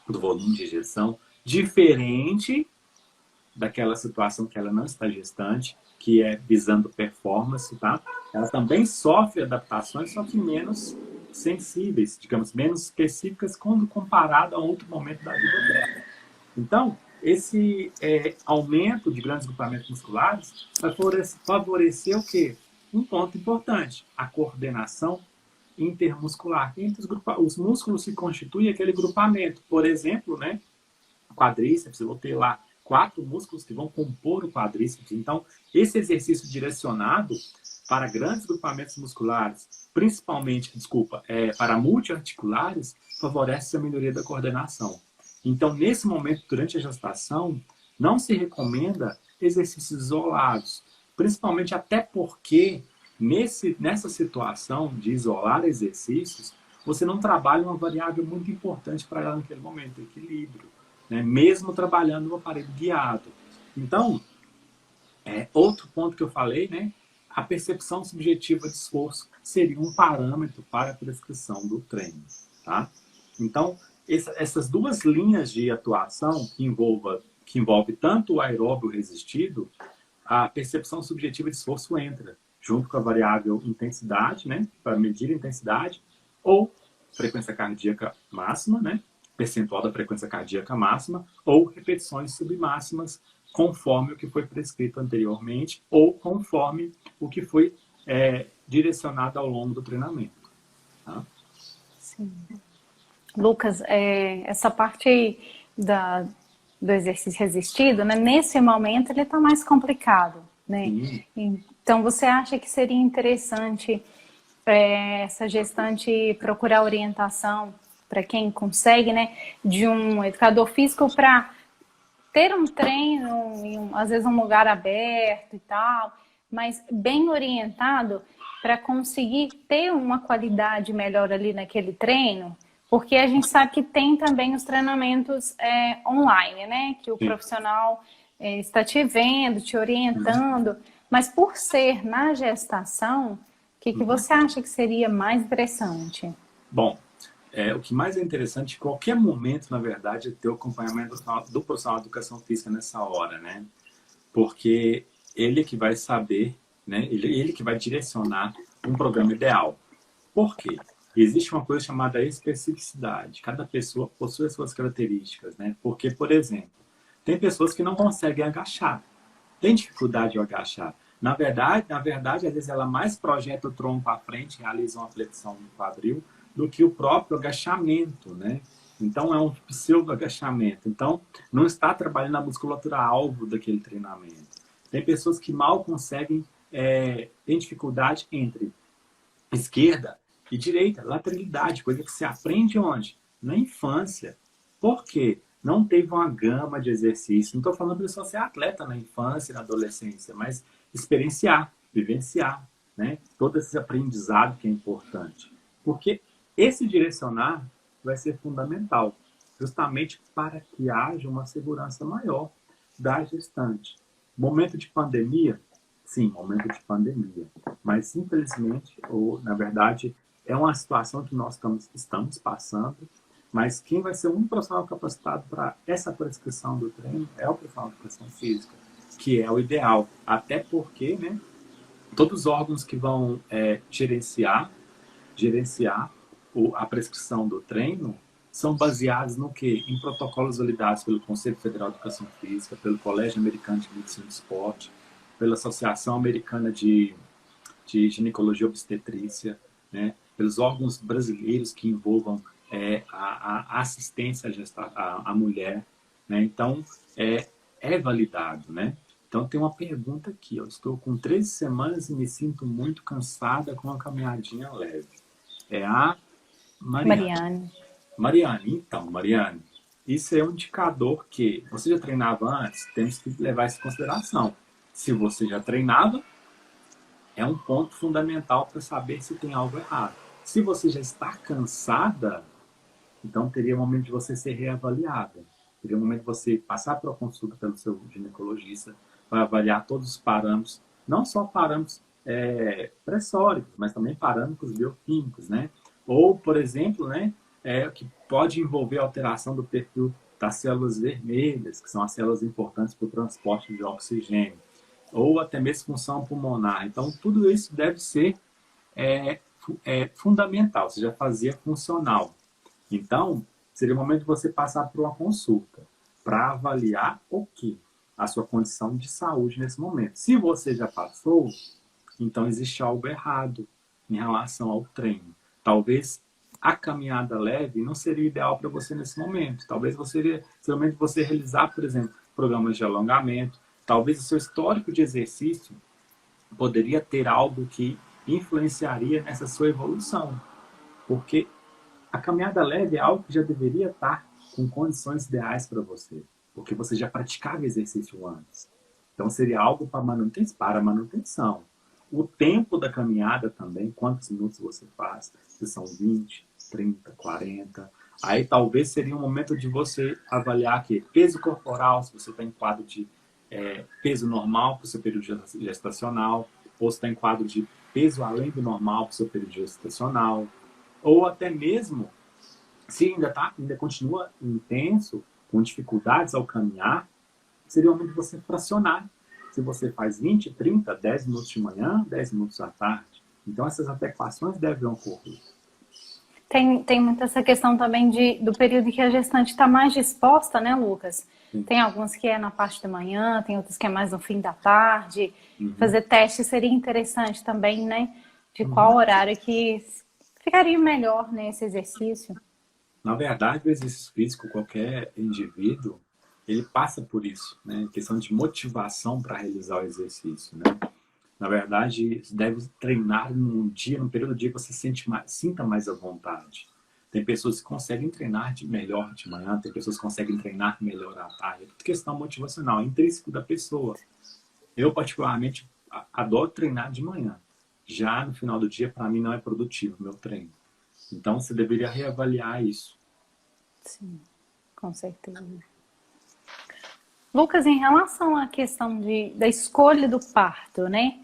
do volume de ejeção, diferente daquela situação que ela não está gestante, que é visando performance, tá? Ela também sofre adaptações, só que menos sensíveis, digamos, menos específicas quando comparado a outro momento da vida dela. Então, esse aumento de grandes grupamentos musculares vai favorecer o quê? Um ponto importante, a coordenação intermuscular. Entre os músculos se constitui aquele grupamento. Por exemplo, né, quadríceps, eu vou ter lá 4 músculos que vão compor o quadríceps. Então, esse exercício direcionado para grandes grupamentos musculares, principalmente, para multiarticulares, favorece a melhoria da coordenação. Então, nesse momento, durante a gestação, não se recomenda exercícios isolados, principalmente até porque, nessa situação de isolar exercícios, você não trabalha uma variável muito importante para ela naquele momento, o equilíbrio, né? Mesmo trabalhando no aparelho guiado. Então, outro ponto que eu falei, né? A percepção subjetiva de esforço seria um parâmetro para a prescrição do treino, tá? Então, essas duas linhas de atuação que envolve tanto o aeróbio resistido, a percepção subjetiva de esforço entra, junto com a variável intensidade, né, para medir a intensidade, ou frequência cardíaca máxima, né, percentual da frequência cardíaca máxima, ou repetições submáximas, conforme o que foi prescrito anteriormente, ou conforme o que foi direcionado ao longo do treinamento. Tá? Sim. Lucas, essa parte do exercício resistido, né, nesse momento ele está mais complicado, né? Então, você acha que seria interessante essa gestante procurar orientação para quem consegue, né, de um educador físico para ter um treino, às vezes um lugar aberto e tal, mas bem orientado para conseguir ter uma qualidade melhor ali naquele treino? Porque a gente sabe que tem também os treinamentos online, né? Que o profissional está te vendo, te orientando. Mas por ser na gestação, o que você acha que seria mais interessante? Bom, o que mais é interessante, em qualquer momento, na verdade, é ter o acompanhamento do profissional de educação física nessa hora, né? Porque ele que vai saber, né? Ele que vai direcionar um programa ideal. Por quê? Existe uma coisa chamada especificidade. Cada pessoa possui as suas características, né? Porque, por exemplo, tem pessoas que não conseguem agachar. Tem dificuldade de agachar. Na verdade, às vezes ela mais projeta o tronco à frente, realiza uma flexão no quadril, do que o próprio agachamento, né? Então, é um pseudo-agachamento. Então, não está trabalhando a musculatura alvo daquele treinamento. Tem pessoas que mal conseguem, tem dificuldade entre esquerda e direita, lateralidade, coisa que se aprende onde? Na infância. Por quê? Não teve uma gama de exercícios. Não estou falando de só ser atleta na infância e na adolescência, mas experienciar, vivenciar. né? Todo esse aprendizado que é importante. Porque esse direcionar vai ser fundamental, justamente para que haja uma segurança maior da gestante. Momento de pandemia, sim, momento de pandemia. Mas, infelizmente, ou na verdade, é uma situação que nós estamos passando, mas quem vai ser um profissional capacitado para essa prescrição do treino é o profissional de educação física, que é o ideal. Até porque, né, todos os órgãos que vão gerenciar a prescrição do treino são baseados no quê? Em protocolos validados pelo Conselho Federal de Educação Física, pelo Colégio Americano de Medicina do Esporte, pela Associação Americana de Ginecologia e Obstetrícia, né? Pelos órgãos brasileiros que envolvam a assistência à mulher. Né? Então, é validado. Né? Então, tem uma pergunta aqui. Eu estou com 13 semanas e me sinto muito cansada com uma caminhadinha leve. É a Mariane, então, Mariane, isso é um indicador que você já treinava antes, temos que levar isso em consideração. Se você já treinava, é um ponto fundamental para saber se tem algo errado. Se você já está cansada, então teria o momento de você ser reavaliada. Teria o momento de você passar por uma consulta pelo seu ginecologista para avaliar todos os parâmetros, não só parâmetros pressóricos, mas também parâmetros bioquímicos, né? Ou, por exemplo, né, que pode envolver a alteração do perfil das células vermelhas, que são as células importantes para o transporte de oxigênio, ou até mesmo função pulmonar. Então, tudo isso deve ser fundamental, ou seja, fazia funcional. Então, seria o momento de você passar por uma consulta para avaliar o quê? A sua condição de saúde nesse momento. Se você já passou, então existe algo errado em relação ao treino. Talvez a caminhada leve não seria ideal para você nesse momento. Talvez seria o momento de você realizar, por exemplo, programas de alongamento. Talvez o seu histórico de exercício poderia ter algo que influenciaria nessa sua evolução. Porque a caminhada leve é algo que já deveria estar com condições ideais para você. Porque você já praticava exercício antes. Então seria algo para manutenção. O tempo da caminhada também, quantos minutos você faz, se são 20, 30, 40. Aí talvez seria um momento de você avaliar aqui, peso corporal, se você está em quadro de peso normal para o seu período gestacional, ou se está em quadro de peso além do normal para o seu período gestacional, ou até mesmo, se ainda continua intenso, com dificuldades ao caminhar, seria o momento de você fracionar. Se você faz 20, 30, 10 minutos de manhã, 10 minutos à tarde. Então, essas adequações devem ocorrer. Tem muito essa questão também do período que a gestante está mais disposta, né, Lucas? Sim. Tem alguns que é na parte da manhã, tem outros que é mais no fim da tarde. Uhum. Fazer teste seria interessante também, né? De qual horário que ficaria melhor nesse exercício. Na verdade, o exercício físico, qualquer indivíduo, ele passa por isso, né? Questão de motivação para realizar o exercício, né? Na verdade, você deve treinar num período do dia que você sinta mais à vontade. Tem pessoas que conseguem treinar melhor de manhã, tem pessoas que conseguem treinar melhor à tarde. É tudo questão motivacional, é intrínseco da pessoa. Eu, particularmente, adoro treinar de manhã. Já no final do dia, para mim, não é produtivo o meu treino. Então, você deveria reavaliar isso. Sim, com certeza. Lucas, em relação à questão da escolha do parto, né?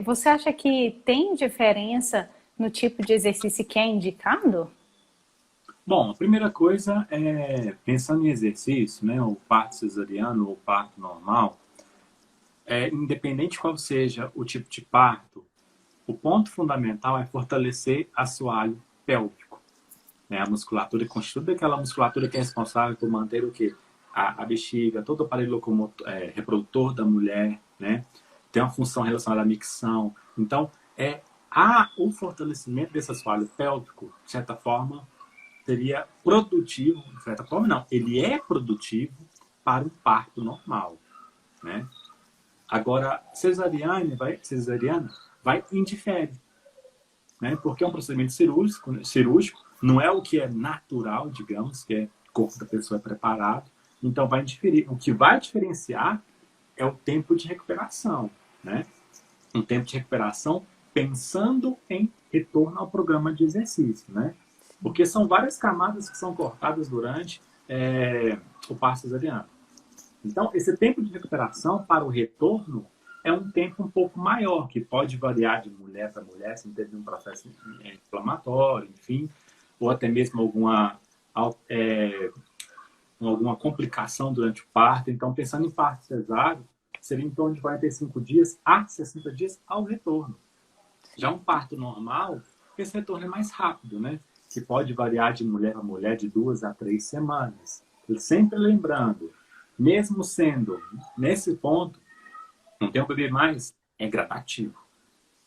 Você acha que tem diferença no tipo de exercício que é indicado? Bom, a primeira coisa pensando em exercício, né? O parto cesariano ou o parto normal, independente qual seja o tipo de parto, o ponto fundamental é fortalecer assoalho pélvico. Né? A musculatura, constitui aquela musculatura que é responsável por manter o quê? A bexiga, todo o aparelho reprodutor da mulher, né? Tem uma função relacionada à micção. Então, o fortalecimento desse assoalho pélvico, de certa forma, seria produtivo, de certa forma não, ele é produtivo para o parto normal, né? Agora, cesariana vai indifere, né? Porque é um procedimento cirúrgico, não é o que é natural, digamos, que o corpo da pessoa é preparado, então vai indiferir. O que vai diferenciar é o tempo de recuperação, né? Um tempo de recuperação pensando em retorno ao programa de exercício, né? Porque são várias camadas que são cortadas durante o parto cesariano. Então, esse tempo de recuperação para o retorno é um tempo um pouco maior, que pode variar de mulher para mulher, se teve um processo inflamatório, enfim, ou até mesmo alguma complicação durante o parto. Então, pensando em parto cesáreo, seria em torno de 45 dias a 60 dias ao retorno. Já um parto normal, esse retorno é mais rápido, né? Que pode variar de mulher a mulher de 2 a 3 semanas. E sempre lembrando, mesmo sendo nesse ponto, não tem um bebê mais, é gradativo.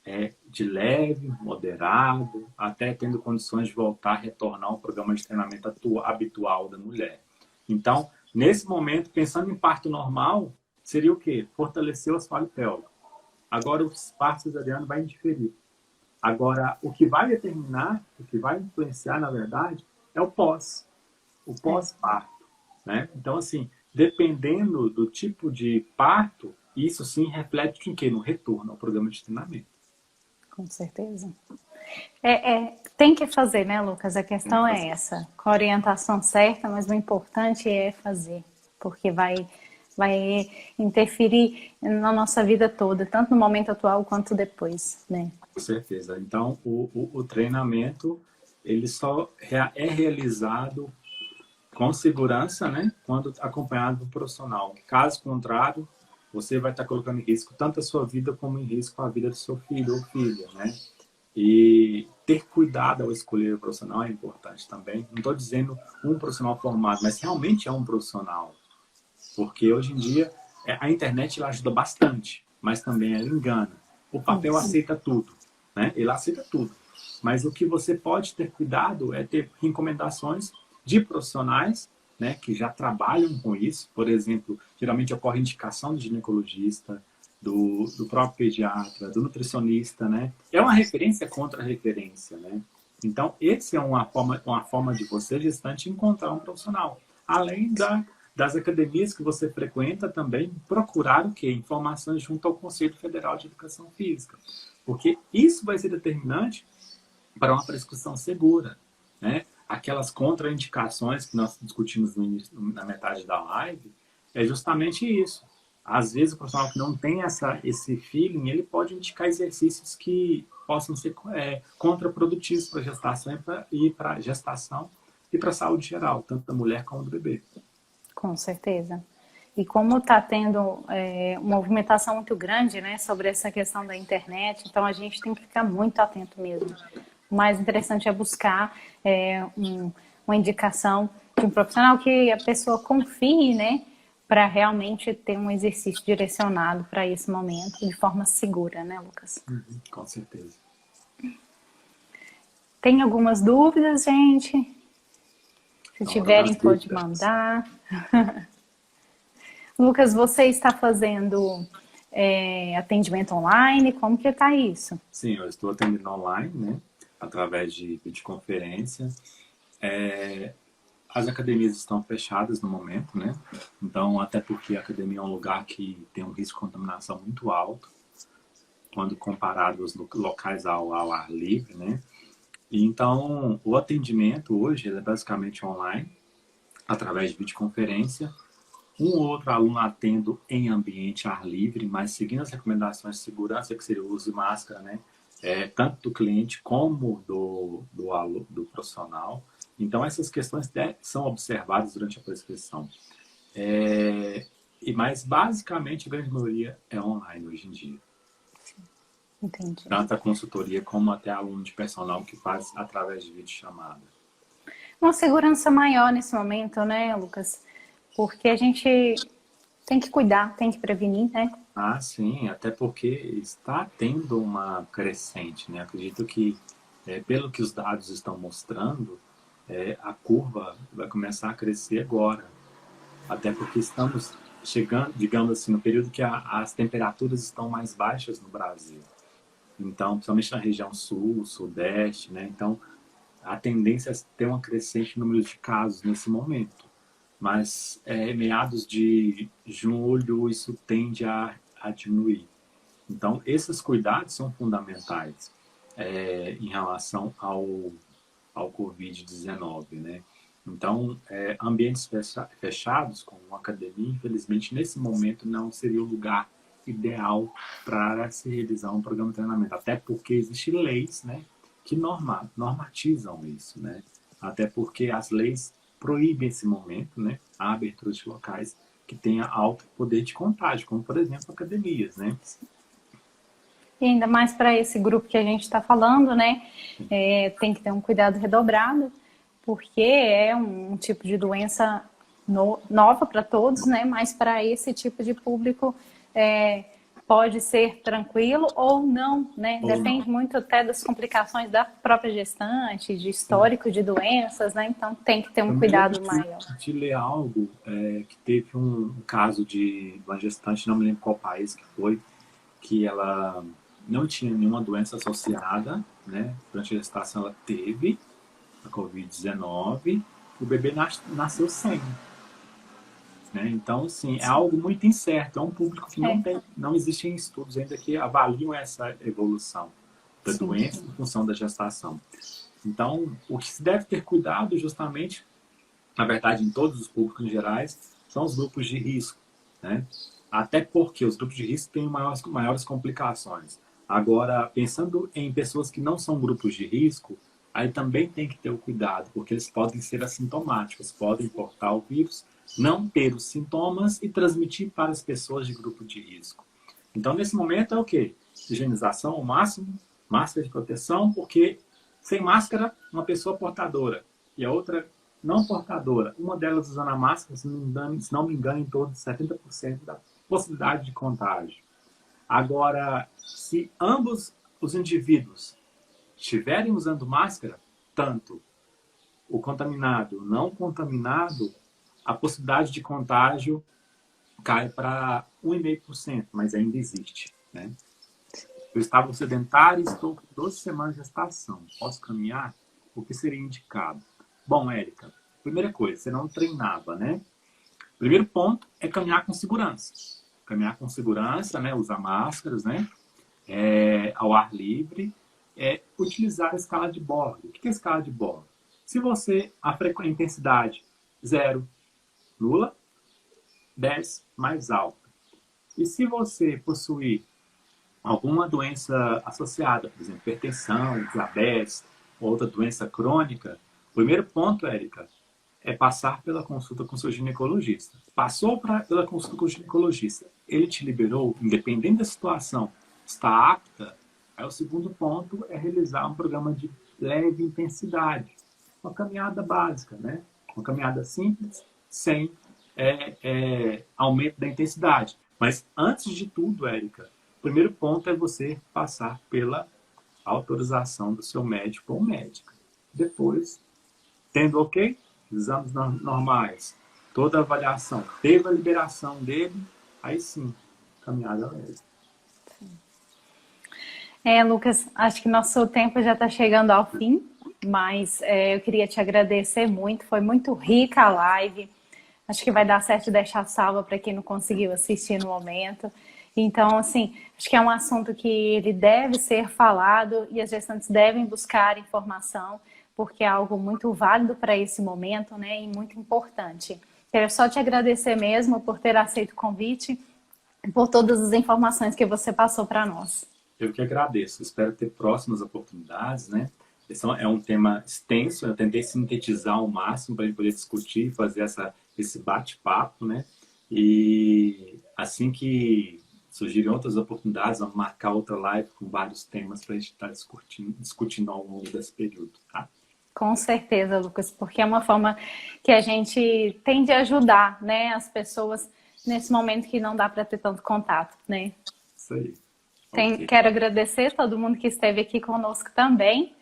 É de leve, moderado, até tendo condições de voltar a retornar ao programa de treinamento habitual da mulher. Então, nesse momento, pensando em parto normal, seria o quê? Fortalecer o assoalho pélvico. Agora, o parto cesariano vai interferir. Agora, o que vai determinar, o que vai influenciar, na verdade, é o pós-parto, né? Então, assim, dependendo do tipo de parto, isso sim reflete em quê? No retorno ao programa de treinamento. Com certeza. Tem que fazer, né, Lucas? A questão é essa, com a orientação certa, mas o importante é fazer, porque vai interferir na nossa vida toda, tanto no momento atual quanto depois, né? Com certeza. Então, o treinamento, ele só é realizado com segurança, né, quando acompanhado do profissional. Caso contrário, você vai estar colocando em risco tanto a sua vida como em risco a vida do seu filho ou filha, né? E ter cuidado ao escolher o profissional é importante também. Não estou dizendo um profissional formado, mas realmente é um profissional. Porque hoje em dia a internet ela ajuda bastante, mas também ela engana. O papel aceita tudo, né? Ele aceita tudo. Mas o que você pode ter cuidado é ter recomendações de profissionais, né, que já trabalham com isso. Por exemplo, geralmente ocorre indicação do ginecologista, do próprio pediatra, do nutricionista, né? É uma referência contra a referência, né? Então, esse é uma forma de você, gestante, encontrar um profissional. Além das academias que você frequenta também, procurar o quê? Informações junto ao Conselho Federal de Educação Física. Porque isso vai ser determinante para uma prescrição segura, né? Aquelas contraindicações que nós discutimos no início, na metade da live, é justamente isso. Às vezes o profissional que não tem esse feeling, ele pode indicar exercícios que possam ser contraprodutivos para a gestação e para a saúde geral, tanto da mulher como do bebê. Com certeza. E como está tendo uma movimentação muito grande, né, sobre essa questão da internet, então a gente tem que ficar muito atento mesmo. O mais interessante é buscar uma indicação de um profissional que a pessoa confie, né, para realmente ter um exercício direcionado para esse momento de forma segura, né, Lucas? Com certeza. Tem algumas dúvidas, gente? Se tiverem, pode mandar. Lucas, você está fazendo atendimento online? Como que está isso? Sim, eu estou atendendo online, né? Através de videoconferência. As academias estão fechadas no momento, né? Então, até porque a academia é um lugar que tem um risco de contaminação muito alto, quando comparado aos locais ao ar livre, né? E então, o atendimento hoje é basicamente online, através de videoconferência. Um ou outro aluno atendo em ambiente ar livre, mas seguindo as recomendações de segurança, que seria o uso de máscara, né? Tanto do cliente como do profissional. Então, essas questões são observadas durante a prescrição. Mas, basicamente, a grande maioria é online hoje em dia. Entendi. Tanto a consultoria como até aluno de personal que faz através de videochamada. Uma segurança maior nesse momento, né, Lucas? Porque a gente tem que cuidar, tem que prevenir, né? Ah, sim, até porque está tendo uma crescente, né? Acredito que, pelo que os dados estão mostrando, a curva vai começar a crescer agora. Até porque estamos chegando, digamos assim, no período que as temperaturas estão mais baixas no Brasil. Então, principalmente na região sul, sudeste, né? Então, a tendência é ter um crescente número de casos nesse momento. Mas, meados de julho, isso tende a diminuir. Então, esses cuidados são fundamentais em relação ao Covid-19, né? Então, ambientes fechados, como uma academia, infelizmente, nesse momento, não seria o lugar ideal para se realizar um programa de treinamento. Até porque existem leis, né, que normatizam isso, né? Até porque as leis proíbem esse momento, né, a abertura de locais que tenha alto poder de contágio, como, por exemplo, academias, né? E ainda mais para esse grupo que a gente está falando, né? Tem que ter um cuidado redobrado, porque é um tipo de doença nova para todos, né? Mas para esse tipo de público pode ser tranquilo ou não, né? Ou Depende não. muito até das complicações da própria gestante, de histórico de doenças, né? Então tem que ter um Eu me lembro cuidado maior. de ler algo que teve um caso de uma gestante, não me lembro qual país que foi, que ela não tinha nenhuma doença associada, né? Durante a gestação ela teve a Covid-19, o bebê nasceu sem, né? Então, assim, é algo muito incerto, é um público que É, não existem estudos ainda que avaliam essa evolução da sim. doença em função da gestação. Então, o que se deve ter cuidado justamente, na verdade, em todos os públicos em gerais, são os grupos de risco, né? Até porque os grupos de risco têm maiores complicações. Agora, pensando em pessoas que não são grupos de risco, aí também tem que ter o cuidado, porque eles podem ser assintomáticos, podem portar o vírus, não ter os sintomas e transmitir para as pessoas de grupo de risco. Então, nesse momento é o quê? Higienização ao máximo, máscara de proteção, porque sem máscara, uma pessoa portadora e a outra não portadora, uma delas usando a máscara, se não me engano, em torno de 70% da possibilidade de contágio. Agora, se ambos os indivíduos estiverem usando máscara, tanto o contaminado, não contaminado, a possibilidade de contágio cai para 1,5%, mas ainda existe, né? Eu estava sedentário e estou com 12 semanas de gestação. Posso caminhar? O que seria indicado? Bom, Érica, primeira coisa, você não treinava, né? Primeiro ponto é caminhar com segurança. Caminhar com segurança, né? Usar máscaras, né? Ao ar livre. Utilizar a escala de Borg. O que é a escala de Borg? Se você, a intensidade 0, nula, 10, mais alta. E se você possuir alguma doença associada, por exemplo, hipertensão, diabetes, outra doença crônica, o primeiro ponto, Érica, é passar pela consulta com seu ginecologista. Passou pela consulta com o ginecologista, ele te liberou, independente da situação, está apta, aí o segundo ponto é realizar um programa de leve intensidade, uma caminhada básica, né? Uma caminhada simples, sem aumento da intensidade. Mas antes de tudo, Érica, o primeiro ponto é você passar pela autorização do seu médico ou médica. Depois, tendo ok, exames normais, toda a avaliação, teve a liberação dele, aí sim, caminhada leve. Lucas, acho que nosso tempo já está chegando ao fim, mas eu queria te agradecer muito, foi muito rica a live. Acho que vai dar certo deixar salva para quem não conseguiu assistir no momento. Então, assim, acho que é um assunto que ele deve ser falado e as gestantes devem buscar informação, porque é algo muito válido para esse momento, né, e muito importante. Quero só te agradecer mesmo por ter aceito o convite e por todas as informações que você passou para nós. Eu que agradeço. Espero ter próximas oportunidades, né? Esse é um tema extenso, eu tentei sintetizar ao máximo para a gente poder discutir, fazer esse bate-papo, né? E assim que surgirem outras oportunidades, vamos marcar outra live com vários temas para a gente estar discutindo ao longo desse período, tá? Com certeza, Lucas, porque é uma forma que a gente tem de ajudar, né, as pessoas nesse momento que não dá para ter tanto contato, né? Isso aí. Ok. Quero agradecer todo mundo que esteve aqui conosco também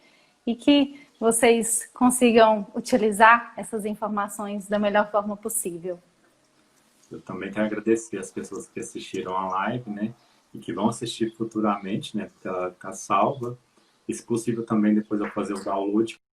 e que vocês consigam utilizar essas informações da melhor forma possível. Eu também quero agradecer as pessoas que assistiram a live, né? E que vão assistir futuramente, né? Porque ela fica salva. E, se possível, também depois eu fazer o download